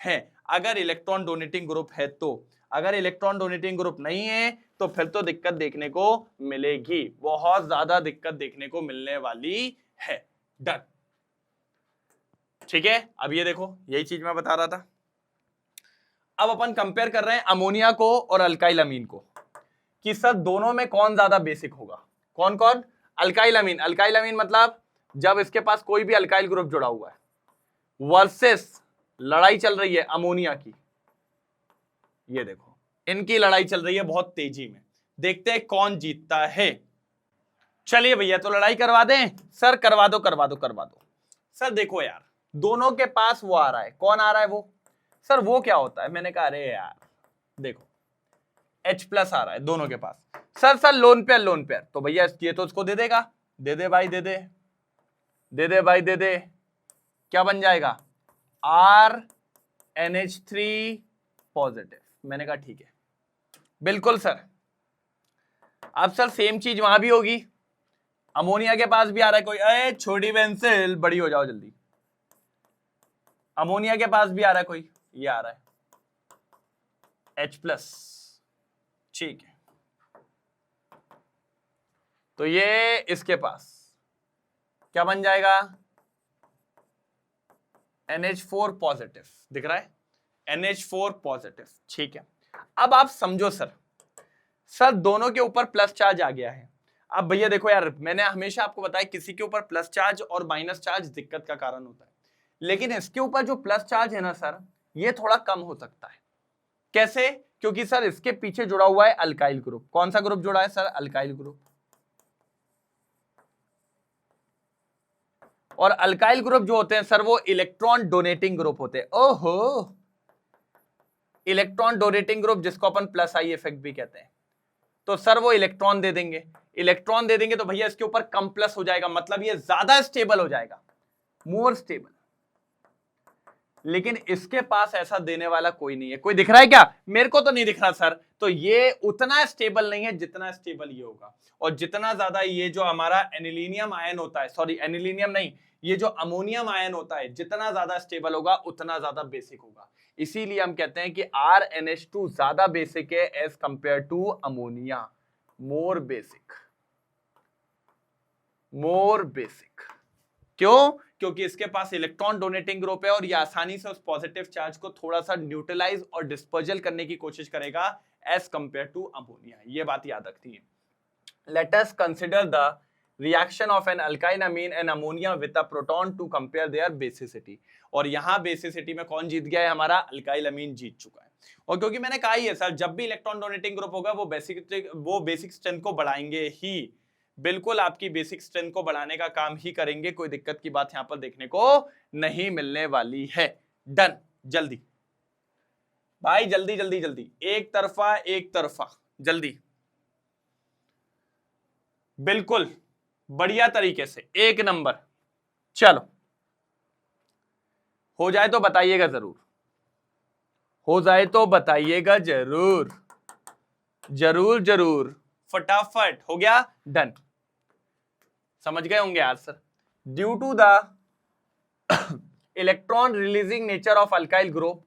हैं, अगर इलेक्ट्रॉन डोनेटिंग ग्रुप है तो। अगर इलेक्ट्रॉन डोनेटिंग ग्रुप नहीं है तो फिर तो दिक्कत देखने को मिलेगी, बहुत ज्यादा दिक्कत देखने को मिलने वाली है। डन, ठीक है। अब ये देखो, यही चीज मैं बता रहा था। अब अपन कंपेयर कर रहे हैं अमोनिया को और अल्काइल अमीन को, कि सर दोनों में कौन ज्यादा बेसिक होगा। कौन कौन, अल्काइल अमीन, अल्काइल अमीन मतलब जब इसके पास कोई भी अल्काइल ग्रुप जुड़ा हुआ है, वर्सेस लड़ाई चल रही है अमोनिया की। ये देखो इनकी लड़ाई चल रही है बहुत तेजी में, देखते हैं कौन जीतता है। चलिए भैया तो लड़ाई करवा दें सर, करवा दो करवा दो करवा दो। सर देखो यार, दोनों के पास वो आ रहा है, कौन आ रहा है वो, सर वो क्या होता है, मैंने कहा अरे यार देखो H+ आ रहा है दोनों के पास। Sir lone pair, lone pair, तो भैया ये तो उसको दे देगा, दे दे भाई दे दे, दे दे भाई दे दे, क्या बन जाएगा RNH3 पॉजिटिव। मैंने कहा ठीक है, बिल्कुल सर। अब सर सेम चीज वहां भी होगी, अमोनिया के पास भी आ रहा है कोई, अरे छोटी पेंसिल बड़ी हो जाओ जल्दी, अमोनिया के पास भी आ रहा है कोई, ये आ रहा है H+, ठीक है। तो ये इसके पास क्या बन जाएगा, NH4 पॉजिटिव, दिख रहा है NH4 पॉजिटिव, ठीक है। अब आप समझो सर दोनों के ऊपर प्लस चार्ज आ गया है। अब भैया देखो यार, मैंने हमेशा आपको बताया किसी के ऊपर प्लस चार्ज और माइनस चार्ज दिक्कत का कारण होता है, लेकिन इसके ऊपर जो प्लस चार्ज है ना सर, ये थोड़ा कम हो सकता है। कैसे, क्योंकि सर इसके पीछे जुड़ा हुआ है अल्काइल ग्रुप। कौन सा ग्रुप जुड़ा है सर, अल्काइल ग्रुप। और अल्काइल ग्रुप जो होते हैं सर वो इलेक्ट्रॉन डोनेटिंग ग्रुप होते हैं। ओहो, इलेक्ट्रॉन डोनेटिंग ग्रुप जिसको अपन प्लस आई इफेक्ट भी कहते हैं। तो सर वो इलेक्ट्रॉन दे देंगे, इलेक्ट्रॉन दे देंगे तो भैया इसके ऊपर कम प्लस हो जाएगा, मतलब ये ज्यादा स्टेबल हो जाएगा, मोर स्टेबल। लेकिन इसके पास ऐसा देने वाला कोई नहीं है। कोई दिख रहा है क्या, मेरे को तो नहीं दिख रहा सर। तो ये उतना स्टेबल नहीं है जितना स्टेबल ये होगा, और जितना ज्यादा ये जो हमारा एनिलीनियम आयन होता है, सॉरी एनिलीनियम नहीं, ये जो अमोनियम आयन होता है, जितना ज्यादा स्टेबल होगा उतना ज्यादा बेसिक होगा। इसीलिए हम कहते हैं कि RnH2 ज्यादा बेसिक है as compare to ammonia, more basic, more basic. क्यों? क्योंकि इसके पास इलेक्ट्रॉन डोनेटिंग ग्रुप है और ये आसानी से उस पॉजिटिव चार्ज को थोड़ा सा न्यूट्रलाइज और डिस्पर्जल करने की कोशिश करेगा एज कंपेयर टू अमोनिया। ये बात याद रखती है। Let us consider the reaction of an alkyl amine and ammonia with a proton to compare their basicity. और यहां बेसिसिटी में कौन जीत गया है? हमारा अल्काइल अमीन जीत चुका है। और क्योंकि मैंने कहा ही है सर, जब भी इलेक्ट्रॉन डोनेटिंग ग्रुप होगा वो बेसिक स्ट्रेंथ को बढ़ाएंगे ही, बिल्कुल आपकी बेसिक स्ट्रेंथ को बढ़ाने का काम ही करेंगे। कोई दिक्कत की बात यहां पर देखने को नहीं मिलने वाली है। डन, जल्दी भाई, जल्दी जल्दी जल्दी, एक तरफा जल्दी, बिल्कुल बढ़िया तरीके से, एक नंबर। चलो हो जाए तो बताइएगा जरूर, हो जाए तो बताइएगा जरूर, जरूर जरूर, फटाफट। हो गया? डन। समझ गए होंगे यार sir. Due to the electron releasing nature of alkyl group,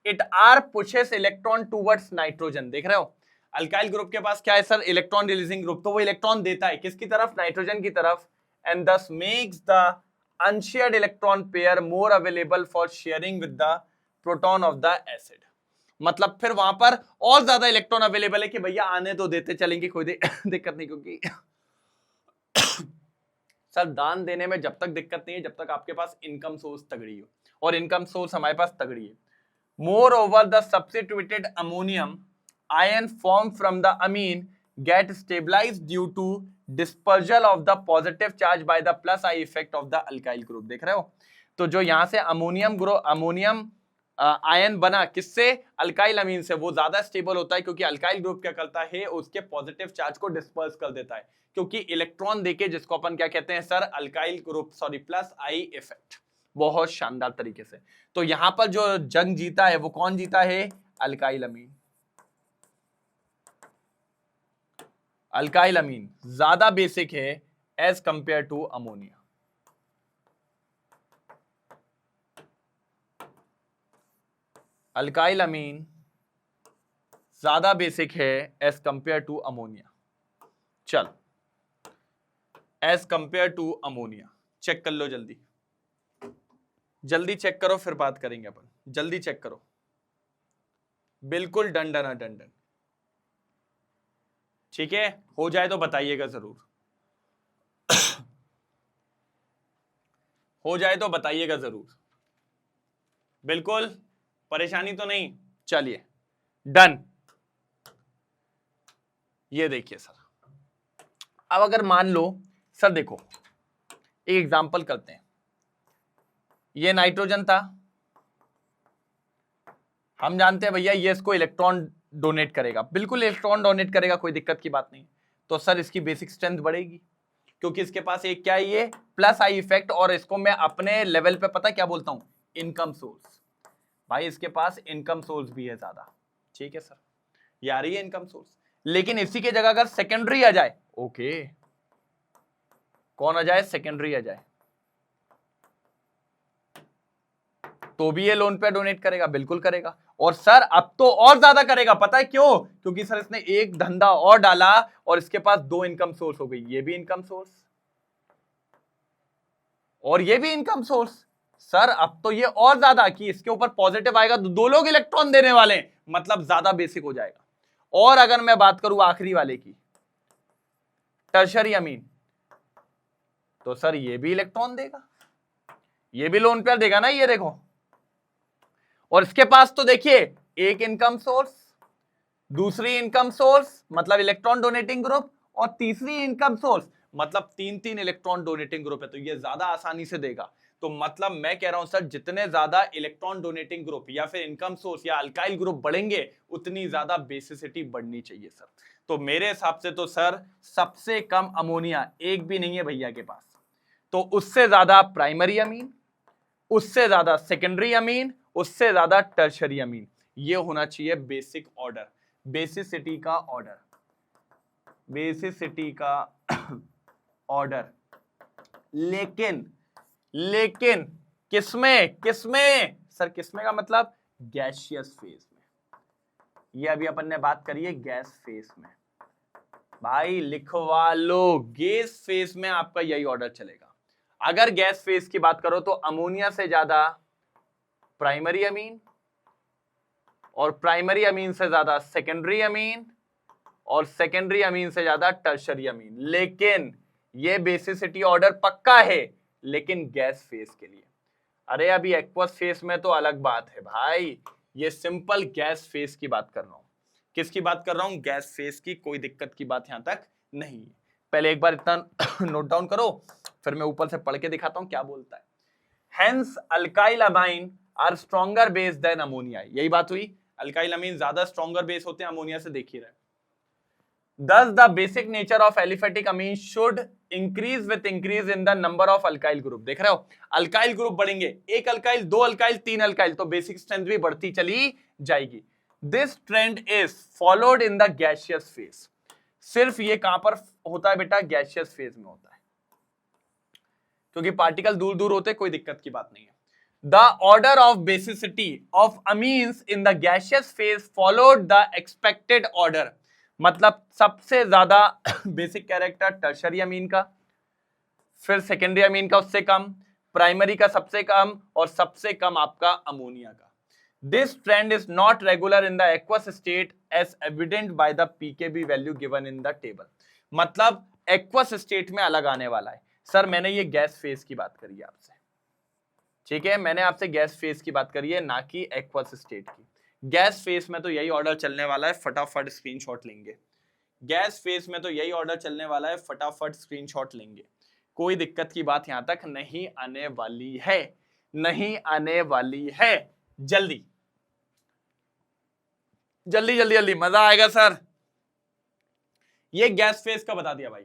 it are pushes electron towards nitrogen. देख रहे हो, अल्काइल ग्रुप के पास क्या है सर? इलेक्ट्रॉन रिलीजिंग ग्रुप, तो वो इलेक्ट्रॉन देता है किसकी तरफ? नाइट्रोजन की तरफ। एंड दस makes the unshared electron pair more available for sharing with the proton of the acid. मतलब फिर वहां पर और ज्यादा इलेक्ट्रॉन अवेलेबल है कि भैया आने तो देते चलेंगे, कोई दिक्कत नहीं। क्योंकि सर दान देने में जब तक दिक्कत नहीं है जब तक आपके पास इनकम सोर्स तगड़ी हो, और इनकम सोर्स हमारे पास तगड़ी है। Moreover the substituted ammonium ion form from the amine get stabilized due to dispersal of the positive charge by the plus I effect of the alkyl group. देख रहे हो, तो जो यहां से अमोनियम आयन बना किससे? अल्काइल अमीन से, वो ज्यादा स्टेबल होता है क्योंकि अल्काइल ग्रुप क्या करता है? उसके पॉजिटिव चार्ज को डिस्पर्स कर देता है, क्योंकि इलेक्ट्रॉन देके, जिसको अपन क्या कहते हैं sir? Alkyl group, sorry plus I effect. बहुत शानदार तरीके से। तो यहां पर जो जंग जीता है वो कौन जीता है? अल्काइल अमीन। अल्काइल अमीन ज्यादा बेसिक है as compare to ammonia. Alkyl amine ज्यादा बेसिक है एज कंपेयर टू अमोनिया। चलो, as compare to ammonia check कर लो, जल्दी जल्दी चेक करो, फिर बात करेंगे अपन। जल्दी चेक करो, बिल्कुल डन डन डन डन। ठीक है, हो जाए तो बताइएगा जरूर, हो जाए तो बताइएगा जरूर, बिल्कुल परेशानी तो नहीं। चलिए डन। ये देखिए सर, अब अगर मान लो सर, देखो एक एग्जांपल करते हैं। ये नाइट्रोजन था, हम जानते हैं भैया ये इसको इलेक्ट्रॉन डोनेट करेगा, बिल्कुल इलेक्ट्रॉन डोनेट करेगा, कोई दिक्कत की बात नहीं। तो सर इसकी बेसिक स्ट्रेंथ बढ़ेगी क्योंकि इसके पास एक क्या है? ये प्लस आई इफेक्ट, और इसको मैं अपने लेवल पे पता क्या बोलता हूं? Income source. भाई इसके पास इनकम सोर्स भी है ज्यादा। ठीक है सर, ये आ रही है इनकम सोर्स। लेकिन इसी की जगह अगर सेकेंडरी आ जाए, ओके, कौन आ जाए? सेकेंडरी आ जाए, तो भी ये लोन पे डोनेट करेगा, बिल्कुल करेगा। और सर अब तो और ज्यादा करेगा, पता है क्यों? क्योंकि सर इसने एक धंधा और डाला और इसके पास दो इनकम सोर्स हो गई। ये भी इनकम सोर्स और ये भी इनकम सोर्स। सर अब तो ये और ज्यादा कि इसके ऊपर पॉजिटिव आएगा तो दो लोग इलेक्ट्रॉन देने वाले हैं, मतलब ज्यादा बेसिक हो जाएगा। और अगर मैं बात करूं आखिरी वाले की, टर्शरी अमीन, तो सर ये भी इलेक्ट्रॉन देगा, ये भी लोन पेयर देगा ना, ये देखो। और इसके पास तो देखिए एक इनकम सोर्स, दूसरी इनकम सोर्स मतलब इलेक्ट्रॉन डोनेटिंग ग्रुप, और तीसरी इनकम सोर्स मतलब तीन तीन इलेक्ट्रॉन डोनेटिंग ग्रुप है, तो ये ज्यादा आसानी से देगा। तो मतलब मैं कह रहा हूं सर, जितने ज्यादा इलेक्ट्रॉन डोनेटिंग ग्रुप या फिर इनकम सोर्स या अल्काइल ग्रुप बढ़ेंगे उतनी ज्यादा बेसिसिटी बढ़नी चाहिए सर। तो मेरे हिसाब से तो सर सबसे कम अमोनिया एक भी नहीं है भैया के पास, तो उससे ज्यादा प्राइमरी अमीन, उससे ज्यादा सेकेंडरी अमीन, उससे ज्यादा टर्शरी अमीन। ये होना चाहिए बेसिक ऑर्डर, बेसिसिटी का ऑर्डर, बेसिसिटी का ऑर्डर। लेकिन किसमें किसमें सर? किसमें का मतलब गैसियस फेज में। ये अभी अपन ने बात करी है गैस फेज में। भाई लिखवा लो, गैस फेज में आपका यही ऑर्डर चलेगा। अगर गैस फेज की बात करो तो अमोनिया से ज्यादा प्राइमरी अमीन, और प्राइमरी अमीन से ज्यादा सेकेंडरी अमीन, और सेकेंडरी अमीन से ज्यादा टर्शरी अमीन। लेकिन ये बेसिसिटी ऑर्डर पक्का है, लेकिन गैस फेज के लिए। अरे अभी एक्वस फेज में तो अलग बात है भाई, ये सिंपल गैस फेज की बात कर रहा हूं। किसकी बात कर रहा हूं? गैस फेज की। कोई दिक्कत की बात यहां तक नहीं है। पहले एक बार इतना नोट डाउन करो, फिर मैं ऊपर से पढ़ के दिखाता हूं क्या बोलता है। Hence alkyl amine are stronger base than ammonia. यही बात हुई, अल्काइल अमीन ज्यादा स्ट्रॉन्गर बेस होते हैं अमोनिया से, देखिए रहे। Thus, the basic nature of aliphatic amine should increase with increase in the number of alkyl group। देख रहे हो, अल्काइल ग्रुप बढ़ेंगे, एक अल्काइल, दो अल्काइल, तीन अल्काइल, तो बेसिक स्ट्रेंथ भी बढ़ती चली जाएगी। This trend is followed in the gaseous phase। सिर्फ ये कहां पर होता है बेटा? गैसियस फेज में होता है, क्योंकि पार्टिकल दूर दूर होते, कोई दिक्कत की बात नहीं है। The order of basicity of amines in the gaseous phase followed the expected order। मतलब सबसे ज्यादा बेसिक कैरेक्टर टर्शरी अमीन का, फिर सेकेंडरी अमीन का उससे कम, प्राइमरी का सबसे कम, और सबसे कम आपका अमोनिया का। This trend is not regular in the aqueous state as evident by the PKB value given in the table. मतलब एक्वस स्टेट में अलग आने वाला है। सर मैंने ये गैस फेज की बात करी है आपसे, ठीक है, मैंने आपसे गैस फेज की बात करी है, ना कि एक्वस स्टेट की। गैस फेज में तो यही ऑर्डर चलने वाला है, फटाफट स्क्रीनशॉट लेंगे। गैस फेज में तो यही ऑर्डर चलने वाला है, फटाफट स्क्रीनशॉट लेंगे। कोई दिक्कत की बात यहां तक नहीं आने वाली है, नहीं आने वाली है। जल्दी जल्दी जल्दी जल्दी, मजा आएगा सर। ये गैस फेज का बता दिया भाई।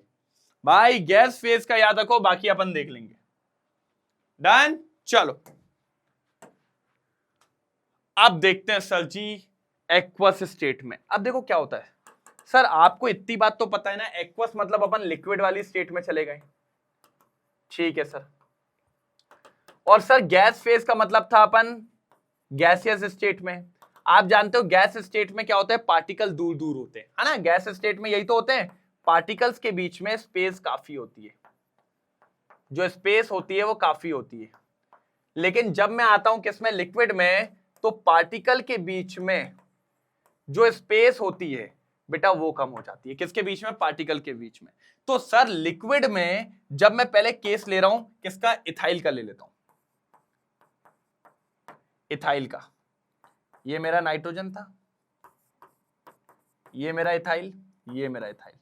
भाई गैस फेज का याद रखो, बाकी अपन देख लेंगे। डन, चलो अब देखते हैं सर जी एक्वस स्टेट में। अब देखो क्या होता है सर, आपको इतनी बात तो पता है ना, एक्वस मतलब अपन लिक्विड वाली स्टेट में चले गए, ठीक है सर। और सर गैस फेज का मतलब था अपन गैसियस स्टेट में। आप जानते हो गैस स्टेट में क्या होता है? पार्टिकल दूर दूर होते हैं, है ना। गैस स्टेट में यही तो होते हैं, पार्टिकल्स के बीच में स्पेस काफी होती है, जो स्पेस होती है वो काफी होती है। लेकिन जब मैं आता हूं किसमें? लिक्विड में, तो पार्टिकल के बीच में जो स्पेस होती है बेटा वो कम हो जाती है। किसके बीच में? पार्टिकल के बीच में। तो सर लिक्विड में जब मैं पहले केस ले रहा हूं किसका? इथाइल का ले लेता हूं, इथाइल का। ये मेरा नाइट्रोजन था, ये मेरा इथाइल, ये मेरा इथाइल।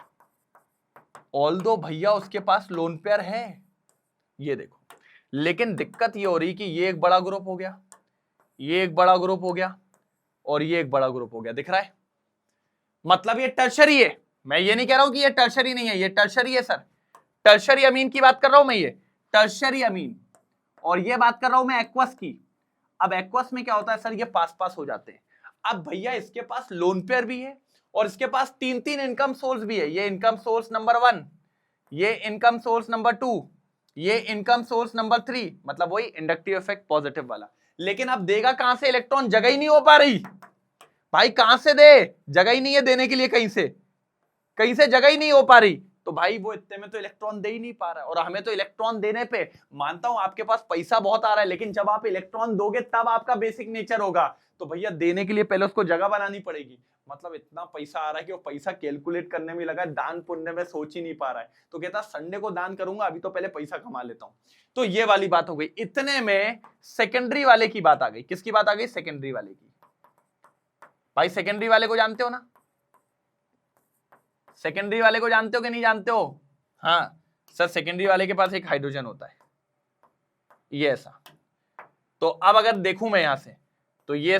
ऑल्दो भैया उसके पास लोन पेयर है, ये देखो। लेकिन दिक्कत ये हो रही कि ये एक बड़ा ग्रुप हो गया, ये एक बड़ा ग्रुप हो गया, और ये एक बड़ा ग्रुप हो गया। दिख रहा है? मतलब ये टर्शरी है। मैं ये नहीं कह रहा हूं कि ये टर्शरी नहीं है, ये टर्शरी है सर। टर्शरी अमीन की बात कर रहा हूं मैं, ये टर्शरी अमीन। और ये बात कर रहा हूं मैं एक्वस की। अब एक्वस में क्या होता है सर? ये पास पास हो जाते हैं। अब भैया इसके पास लोन पेयर भी है, और इसके पास तीन तीन इनकम सोर्स भी है। ये इनकम सोर्स नंबर 1, ये इनकम सोर्स नंबर 2, ये इनकम सोर्स नंबर 3, मतलब वही इंडक्टिव इफेक्ट पॉजिटिव वाला। लेकिन अब देगा कहां से? इलेक्ट्रॉन जगह ही नहीं हो पा रही भाई, कहां से दे? जगह ही नहीं है देने के लिए, कहीं से जगह ही नहीं हो पा रही। तो भाई वो इतने में तो इलेक्ट्रॉन दे ही नहीं पा रहा है। और हमें तो इलेक्ट्रॉन देने पे, मानता हूं आपके पास पैसा बहुत आ रहा है, लेकिन जब आप इलेक्ट्रॉन दोगे तब आपका बेसिक नेचर होगा। तो भैया देने के लिए पहले उसको जगह बनानी पड़ेगी। मतलब इतना पैसा आ रहा है कि वो पैसा कैलकुलेट करने में लगा, दान पुण्य में सोच ही नहीं पा रहा है। तो कहता संडे को दान करूंगा, अभी तो पहले पैसा कमा लेता हूं। तो ये वाली बात हो गई। इतने में सेकेंडरी वाले की बात आ गई। किसकी बात आ गई? सेकेंडरी वाले की। भाई सेकेंडरी वाले को जानते हो ना? सेकेंडरी वाले को जानते हो कि नहीं जानते हो? हाँ सर, सेकेंडरी वाले के पास एक हाइड्रोजन होता है, ये ऐसा। तो अब अगर देखूं मैं यहां से, तो ये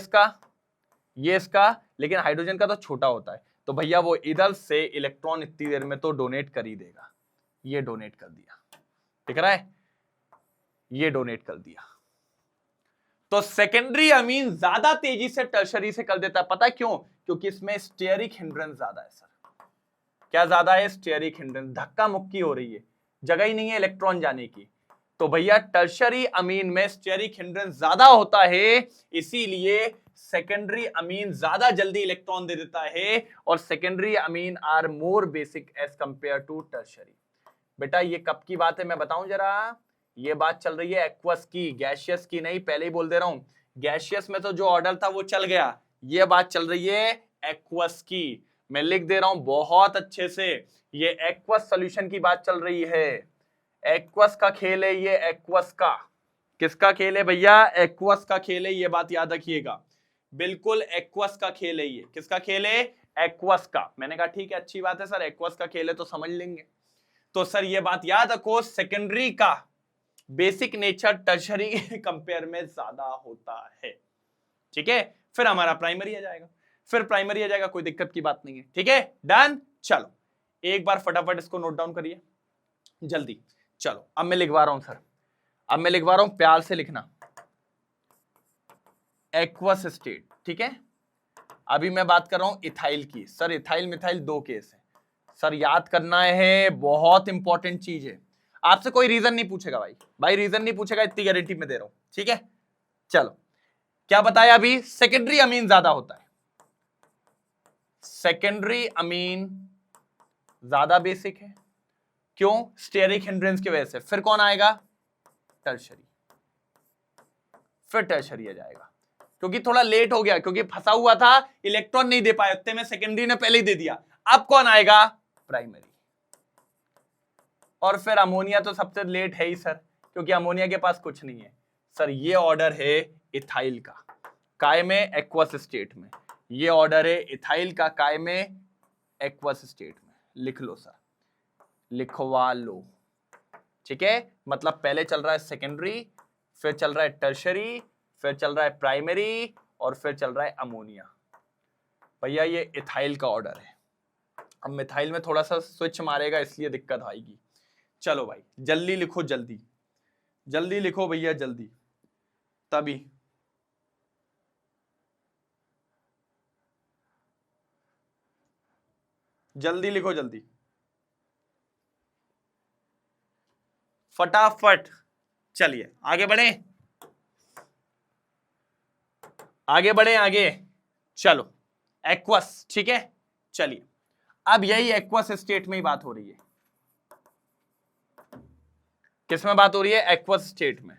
इसका, लेकिन हाइड्रोजन का तो छोटा होता है। तो भैया वो इधर से इलेक्ट्रॉन इतनी देर में तो डोनेट कर ही देगा। ये डोनेट कर दिया, दिख रहा है? ये डोनेट कर दिया। तो सेकेंडरी अमीन ज्यादा तेजी से टर्शरी से कर देता है। पता है क्यों? क्योंकि इसमें स्टेरिक हिंड्रेंस ज्यादा है सर। क्या ज्यादा है? Steric hindrance. धक्का मुक्की हो रही है, जगह ही नहीं है इलेक्ट्रॉन जाने की। तो भैया टर्शरी अमीन में स्टेरिक हिंड्रेंस ज्यादा होता है, इसीलिए सेकेंडरी अमीन ज्यादा जल्दी इलेक्ट्रॉन दे देता है, और secondary amine are more basic as compare to tertiary. बेटा ये कब की बात है मैं बताऊं जरा, ये बात चल रही है एक्वस की, गैसियस की नहीं, पहले ही बोल दे रहा हूं। गैसियस में तो जो ऑर्डर था वो चल गया, ये बात चल रही है एक्वस की। मैं लिख दे रहा हूं बहुत अच्छे से, ये एक्वस सॉल्यूशन की बात चल रही है। एक्वस का खेल है ये, एक्वस का। किसका खेल है भैया? एक्वस का खेल है, ये बात याद रखिएगा, बिल्कुल एक्वस का खेल है ये। किसका खेल है? एक्वस का। मैंने कहा ठीक है, अच्छी बात है सर, एक्वस का खेल है तो समझ लेंगे। तो सर ये बात याद रखो, सेकेंडरी का बेसिक नेचर टर्शरी कंपेयर में ज्यादा होता है। ठीक है, फिर हमारा प्राइमरी आ जाएगा, फिर प्राइमरी आ जाएगा, कोई दिक्कत की बात नहीं है। ठीक है, डन। चलो एक बार फटाफट इसको नोट डाउन करिए जल्दी। चलो अब मैं लिखवा रहा हूं सर, अब मैं लिखवा रहा हूं, प्यार से लिखना, एक्वस स्टेट। ठीक है, अभी मैं बात कर रहा हूं इथाइल की। सर इथाइल मिथाइल दो केस है सर, याद करना है, बहुत इंपॉर्टेंट चीज है। आपसे कोई रीजन नहीं पूछेगा भाई रीजन नहीं पूछेगा, इतनी गारंटी में दे रहा हूं। ठीक है, चलो क्या बताया अभी? सेकेंडरी अमीन ज्यादा होता है, सेकेंडरी अमीन ज्यादा बेसिक है। क्यों? स्टेरिक हिंड्रेंस की वजह से। फिर कौन आएगा? टर्शरी। फिर टर्शरी आ जाएगा, क्योंकि थोड़ा लेट हो गया, क्योंकि फंसा हुआ था, इलेक्ट्रॉन नहीं दे पाए उतने में, सेकेंडरी ने पहले ही दे दिया। अब कौन आएगा? प्राइमरी। और फिर अमोनिया तो सबसे लेट है ही सर, क्योंकि अमोनिया के पास कुछ नहीं है। सर ये ऑर्डर है इथाइल का, काय में? एक्वस स्टेट में। ये ऑर्डर है इथाइल का, काय में? एक्वस स्टेट में। लिख लो सर, लिखवा लो। ठीक है, मतलब पहले चल रहा है सेकेंडरी, फिर चल रहा है टर्शरी, फिर चल रहा है प्राइमरी, और फिर चल रहा है अमोनिया। भैया ये इथाइल का ऑर्डर है। अब मिथाइल में थोड़ा सा स्विच मारेगा, इसलिए दिक्कत आएगी। चलो भाई जल्दी लिखो, जल्दी जल्दी लिखो भैया, जल्दी, तभी जल्दी लिखो, जल्दी फटाफट। चलिए आगे बढ़े, आगे बढ़े, आगे चलो। एक्वस, ठीक है, चलिए अब यही एक्वस स्टेट में ही बात हो रही है। किसमें बात हो रही है? एक्वस स्टेट में।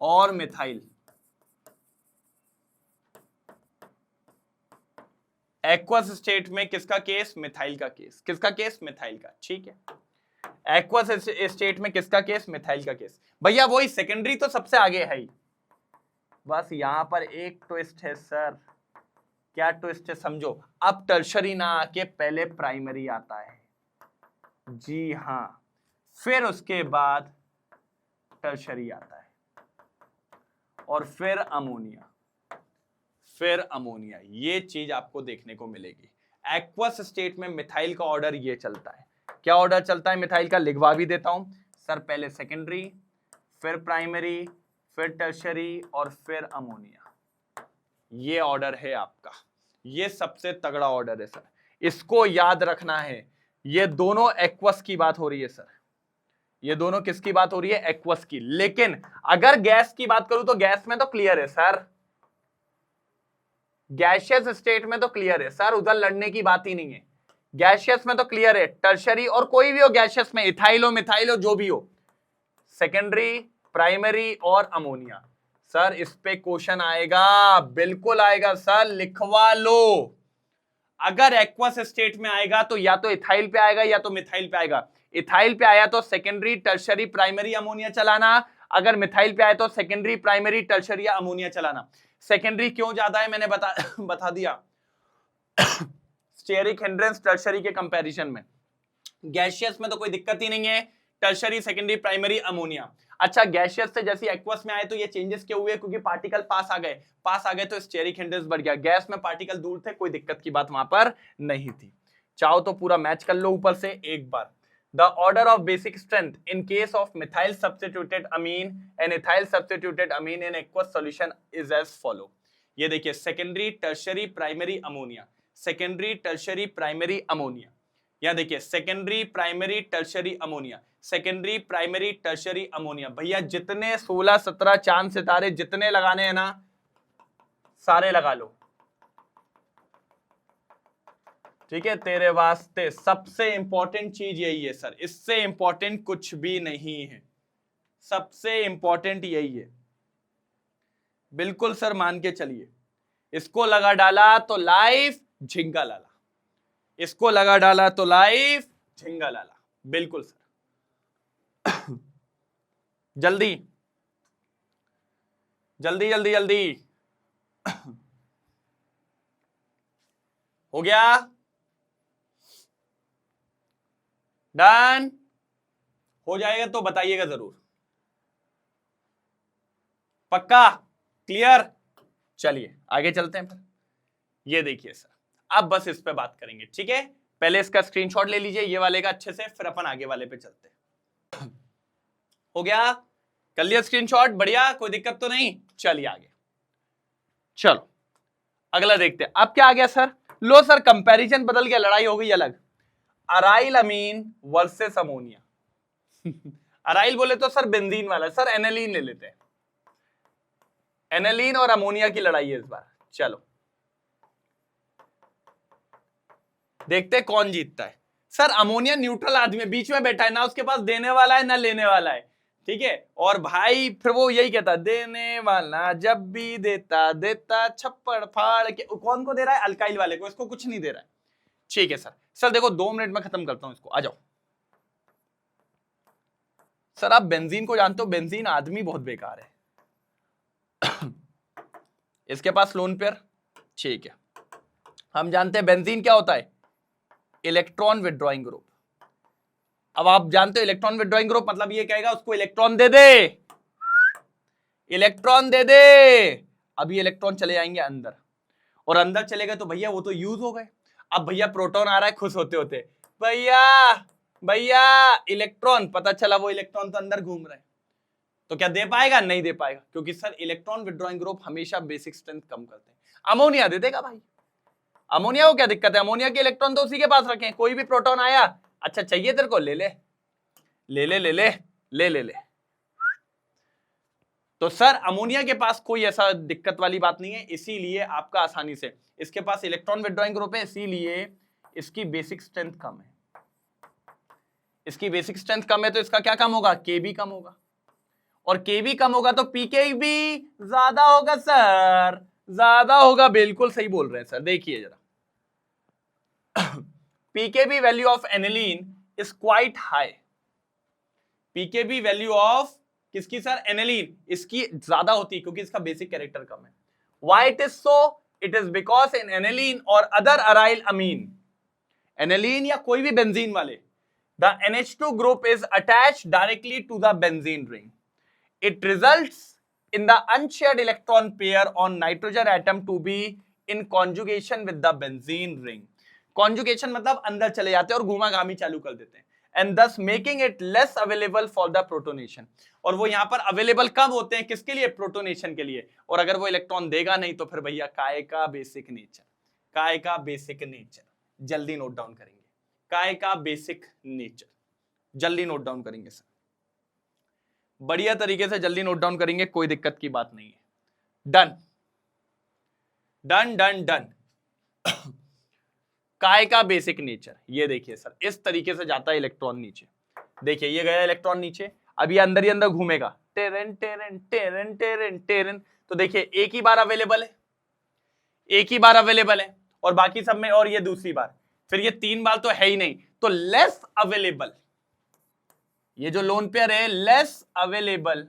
और मिथाइल, एक्वस स्टेट में किसका केस? मिथाइल का केस। किसका केस? मिथाइल का। ठीक है, एक्वस स्टेट में किसका केस? मिथाइल का केस। भैया वही सेकेंडरी तो सबसे आगे है ही, बस यहां पर एक ट्विस्ट है सर। क्या ट्विस्ट है? समझो, अब टर्शरी ना आके पहले प्राइमरी आता है। जी हां, फिर उसके बाद टर्शरी आता है, और फिर अमोनिया, फिर अमोनिया। ये चीज आपको देखने को मिलेगी। एक्वस स्टेट में मिथाइल का ऑर्डर ये चलता है। क्या ऑर्डर चलता है मिथाइल का? लिखवा भी देता हूं सर, पहले सेकेंडरी, फिर प्राइमरी, फिर टर्शरी, और फिर अमोनिया। ये ऑर्डर है आपका, ये सबसे तगड़ा ऑर्डर है सर, इसको याद रखना है। ये दोनों एक्वस की बात हो रही है सर, ये दोनों किसकी बात हो रही है? एक्वस की। लेकिन अगर गैस की बात करूं तो गैस में तो क्लियर है सर, गैसियस स्टेट में तो क्लियर है सर, उधर लड़ने की बात ही नहीं है। गैसियस में तो क्लियर है, टर्शरी और कोई भी हो गैसियस में, इथाइल हो मिथाइल हो जो भी हो, सेकेंडरी, प्राइमरी और अमोनिया। सर इस पे क्वेश्चन आएगा, बिल्कुल आएगा सर, लिखवा लो। अगर एक्वस स्टेट में आएगा तो या तो इथाइल पे आएगा या तो मिथाइल पे आएगा। इथाइल पे आया तो सेकेंडरी, टर्शरी, प्राइमरी, अमोनिया चलाना। अगर मिथाइल पे आया तो सेकेंडरी, प्राइमरी, टर्शरी या अमोनिया चलाना। सेकेंडरी क्यों ज्यादा है मैंने बता दिया, स्टेरिक हिंड्रेंस टर्शरी के कंपैरिजन में। गैसियस में तो कोई दिक्कत ही नहीं है, टर्शरी, सेकेंडरी, प्राइमरी, अमोनिया। अच्छा, गैसियस से जैसे एक्वस में आए तो ये चेंजेस क्यों हुए? क्योंकि पार्टिकल पास आ गए तो स्टेरिक हिंड्रेंस बढ़ गया। गैस में पार्टिकल दूर थे, कोई दिक्कत की बात वहां पर नहीं थी। चाहो तो पूरा मैच कर लो ऊपर से एक बार। The order of basic strength in case of methyl substituted amine and ethyl substituted amine in aqueous solution is as follow। ये देखिए, secondary, tertiary, primary, ammonia, secondary, tertiary, primary, ammonia. यहां देखिए secondary primary tertiary ammonia, secondary primary tertiary ammonia. भैया जितने 16 17 चांद सितारे जितने लगाने हैं ना सारे लगा लो, ठीक है। तेरे वास्ते सबसे इंपॉर्टेंट चीज यही है सर, इससे इंपॉर्टेंट कुछ भी नहीं है, सबसे इंपॉर्टेंट यही है। बिल्कुल सर मान के चलिए, इसको लगा डाला तो लाइफ झिंगा लाला, इसको लगा डाला तो लाइफ झिंगा लाला। बिल्कुल सर जल्दी जल्दी जल्दी जल्दी हो गया, डन हो जाएगा तो बताइएगा जरूर, पक्का क्लियर। चलिए आगे चलते हैं फिर। ये देखिए सर, अब बस इस पे बात करेंगे, ठीक है। पहले इसका स्क्रीनशॉट ले लीजिए ये वाले का अच्छे से, फिर अपन आगे वाले पे चलते हैं। हो गया, कर लिया स्क्रीनशॉट, बढ़िया, कोई दिक्कत तो नहीं। चलिए आगे, चलो अगला देखते हैं। अब क्या आ गया सर, लो सर कंपैरिजन बदल गया, लड़ाई हो गई अलग। अराइल अमीन वर्सेस अमोनिया। अराइल बोले तो सर बेंजीन वाला, सर एनालीन ले लेते हैं। एनालीन और अमोनिया की लड़ाई है इस बार। चलो देखते हैं कौन जीतता है। सर अमोनिया न्यूट्रल आदमी बीच में बैठा है, ना उसके पास देने वाला है ना लेने वाला है, ठीक है। और भाई फिर वो यही कहता, देने वाला जब भी देता देता छप्पड़ फाड़ के। कौन को दे रहा है? अल्काइल वाले को, इसको कुछ नहीं दे रहा है, ठीक है सर। सर देखो 2 मिनट में खत्म करता हूं इसको, आ जाओ। सर आप बेंजीन को जानते हो, बेंजीन आदमी बहुत बेकार है। इसके पास लोन पेयर, ठीक है। हम जानते हैं बेंजीन क्या होता है, इलेक्ट्रॉन विड्रॉइंग ग्रुप। अब आप जानते हो इलेक्ट्रॉन विड्रॉइंग ग्रुप मतलब ये कहेगा उसको इलेक्ट्रॉन दे दे, इलेक्ट्रॉन दे दे। अभी इलेक्ट्रॉन चले जाएंगे अंदर, और अंदर चले गए तो भैया वो तो यूज हो गए। अब भैया प्रोटॉन आ रहा है, खुश होते होते, भैया भैया इलेक्ट्रॉन, पता चला वो इलेक्ट्रॉन तो अंदर घूम रहे हैं। तो क्या दे पाएगा? नहीं दे पाएगा, क्योंकि सर इलेक्ट्रॉन विड्रॉइंग ग्रुप हमेशा बेसिक स्ट्रेंथ कम करते हैं। अमोनिया दे देगा भाई, अमोनिया को क्या दिक्कत है, अमोनिया के इलेक्ट्रॉन तो उसी के पास रखे हैं। कोई भी प्रोटॉन आया, अच्छा चाहिए तेरे को, ले ले ले ले ले ले ले ले ले। तो सर अमोनिया के पास कोई ऐसा दिक्कत वाली बात नहीं है, इसीलिए आपका आसानी से, इसके पास इलेक्ट्रॉन विड्रॉइंग ग्रुप है, इसीलिए इसकी बेसिक स्ट्रेंथ कम है। इसकी बेसिक स्ट्रेंथ कम है तो इसका क्या कम होगा, के भी कम होगा, और के भी कम होगा तो पीके भी ज्यादा होगा सर, ज्यादा होगा। बिल्कुल सही बोल रहे हैं सर, देखिए जरा। PKb value of aniline is quite high. PKb value of किसकी सर, एनिलीन, इसकी ज्यादा होती है क्योंकि इसका बेसिक कैरेक्टर कम है। Why it is so? It is because in aniline और अदर अराइल अमीन, एनिलीन या कोई भी बेंजीन वाले, the NH2 group is attached directly to the benzene ring. It results in the unshared electron pair on nitrogen atom to be in conjugation with the benzene ring. Conjugation मतलब अंदर चले जाते हैं और घुमाघामी चालू कर देते हैं, and thus making it less available for the protonation. और वो यहाँ पर अवेलेबल कब होते हैं, किसके लिए, प्रोटोनेशन के लिए। और अगर वो इलेक्ट्रॉन देगा नहीं तो फिर भैया काय का बेसिक नेचर, काय का बेसिक नेचर जल्दी नोट डाउन करेंगे, काय का बेसिक नेचर जल्दी नोट डाउन करेंगे सर, बढ़िया तरीके से जल्दी नोट डाउन करेंगे, कोई दिक्कत की बात नहीं है। Done done done done. काय का बेसिक नेचर, ये देखिए सर, इस तरीके से जाता है इलेक्ट्रॉन नीचे। देखिए ये गया इलेक्ट्रॉन नीचे, अब ये अंदर ही अंदर घूमेगा, terrain terrain terrain terrain terrain. तो देखिए एक ही बार अवेलेबल है, एक ही बार अवेलेबल है, और बाकी सब में, और ये दूसरी बार, फिर ये 3 बार तो है ही नहीं, तो लेस अवेलेबल। ये जो लोन पेयर है लेस अवेलेबल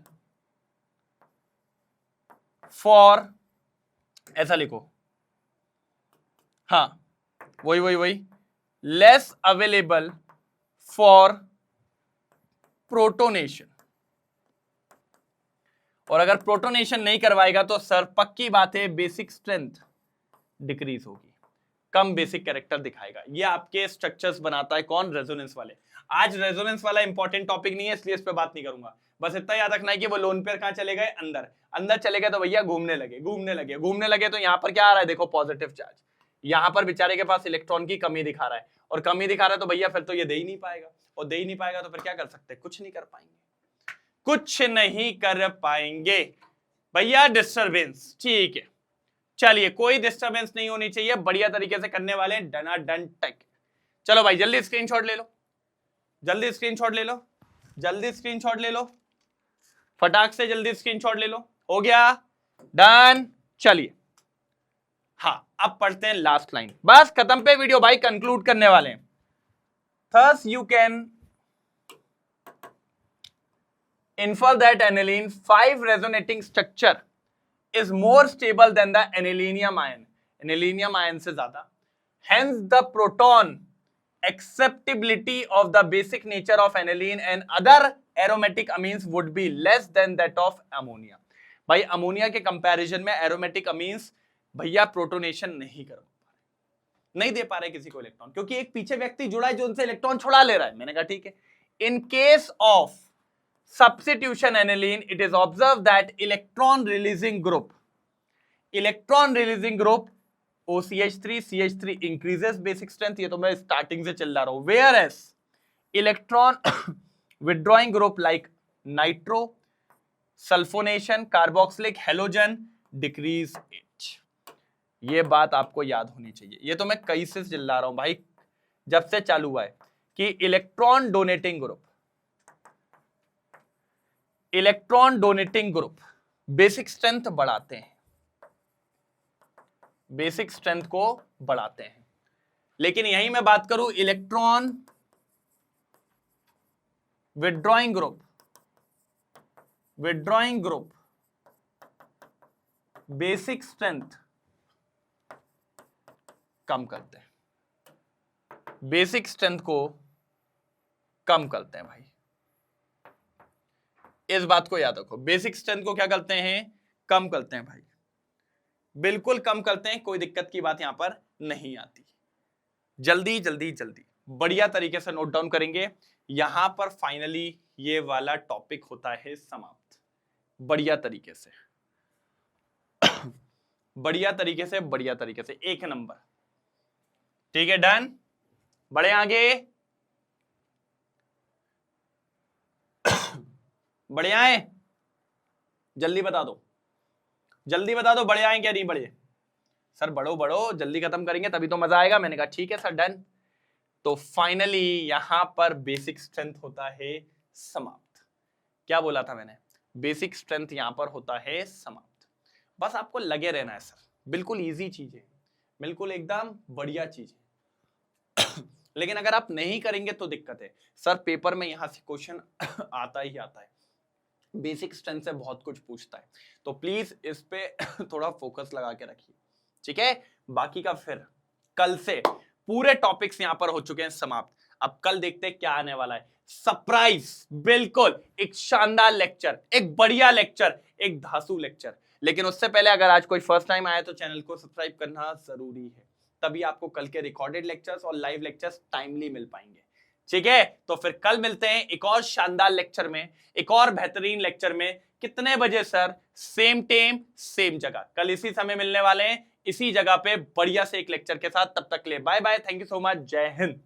फॉर, ऐसा लिखो, हाँ वही वही वही, लेस अवेलेबल फॉर प्रोटोनेशन। और अगर प्रोटोनेशन नहीं करवाएगा तो सर पक्की बात है बेसिक स्ट्रेंथ डिक्रीज होगी, कम बेसिक कैरेक्टर दिखाएगा। ये आपके स्ट्रक्चर्स बनाता है कौन, रेजोनेंस वाले। आज रेजोनेंस वाला इंपॉर्टेंट टॉपिक नहीं है, इसलिए इस पे बात नहीं करूंगा। बस इतना याद रखना है कि वो लोन पेयर कहां चले गए, अंदर। अंदर चले गए तो भैया घूमने लगे घूमने लगे घूमने लगे, तो यहां पर क्या आ रहा है देखो, पॉजिटिव चार्ज। यहां पर बेचारे के पास इलेक्ट्रॉन की कमी दिखा रहा है, और कमी दिखा रहा है तो भैया फिर तो ये दे ही नहीं पाएगा, और दे ही नहीं पाएगा तो फिर क्या कर सकते हैं, कुछ नहीं कर पाएंगे, कुछ नहीं कर पाएंगे भैया। डिस्टरबेंस, ठीक है, चलिए कोई डिस्टरबेंस नहीं होनी चाहिए, बढ़िया तरीके से करने वाले हैं, डना डन टेक। चलो भाई जल्दी स्क्रीनशॉट ले लो, जल्दी स्क्रीनशॉट ले लो, जल्दी स्क्रीनशॉट ले लो, फटाक से जल्दी स्क्रीनशॉट ले लो, हो गया, डन। चलिए हाँ, अब पढ़ते हैं लास्ट लाइन, बस खत्म पे वीडियो भाई, कंक्लूड करने वाले हैं। Thus you can infer that aniline 5 resonating structure is more stable than the anilinium ion, anilinium ion से ज्यादा, hence the proton acceptability of the basic nature of aniline and other aromatic amines would be less than that of ammonia। भाई ammonia के comparison में aromatic amines भैया protonation नहीं कर नहीं दे पा रहे किसी को इलेक्ट्रॉन, क्योंकि एक पीछे व्यक्ति जुड़ा है जो उनसे इलेक्ट्रॉन छुड़ा ले रहा है। मैंने कहा ठीक है, in case of substitution aniline it is observe that electron releasing group OCH3 CH3 increases basic strength, ये तो मैं स्टार्टिंग से चल रहा हूं, whereas electron withdrawing group like nitro sulphonation carboxylic halogen decrease it. ये बात आपको याद होनी चाहिए, ये तो मैं कई से चिल्ला रहा हूं भाई, जब से चालू हुआ है कि electron donating group basic strength बढ़ाते हैं, बेसिक स्ट्रेंथ को बढ़ाते हैं। लेकिन यही मैं बात करूं electron withdrawing group basic strength कम करते हैं, बेसिक स्ट्रेंथ को कम करते हैं भाई, इस बात को याद रखो, बेसिक स्ट्रेंथ को क्या करते हैं, कम करते हैं भाई, बिल्कुल कम करते हैं, कोई दिक्कत की बात यहां पर नहीं आती। जल्दी जल्दी जल्दी बढ़िया तरीके से नोट डाउन करेंगे, यहां पर फाइनली ये वाला टॉपिक होता है समाप्त, बढ़िया तरीके से बढ़िया तरीके से एक नंबर, ठीक है, डन। बढ़े आगे, बढ़े आए, जल्दी बता दो बढ़े आए क्या नहीं बढ़े, सर बढ़ो जल्दी खत्म करेंगे तभी तो मजा आएगा। मैंने कहा ठीक है सर, डन। तो फाइनली यहां पर बेसिक स्ट्रेंथ होता है समाप्त। क्या बोला था मैंने, बेसिक स्ट्रेंथ यहां पर होता है समाप्त। बस आपको लगे रहना है सर, बिल्कुल इजी चीज है, बिल्कुल एकदम बढ़िया चीज है लेकिन अगर आप नहीं करेंगे तो दिक्कत है सर, पेपर में यहां से क्वेश्चन आता ही आता है, बेसिक स्ट्रेंथ से बहुत कुछ पूछता है, तो प्लीज इस पे थोड़ा फोकस लगा के रखिए, ठीक है। बाकी का फिर कल से पूरे टॉपिक्स यहां पर हो चुके हैं समाप्त। अब कल देखते हैं क्या आने वाला है, सरप्राइज, बिल्कुल एक शानदार लेक्चर, एक बढ़िया लेक्चर, एक धांसू लेक्चर। लेकिन उससे पहले अगर आज कोई फर्स्ट टाइम आया तो चैनल को सब्सक्राइब करना जरूरी है, तभी आपको कल के रिकॉर्डेड लेक्चर्स और लाइव लेक्चर्स टाइमली मिल पाएंगे, ठीक है। तो फिर कल मिलते हैं एक और शानदार लेक्चर में, एक और बेहतरीन लेक्चर में। कितने बजे सर, सेम टाइम सेम जगह, कल इसी समय मिलने वाले हैं, इसी जगह पे बढ़िया से एक लेक्चर के साथ। तब तक ले bye bye, thank you so much, जय हिंद।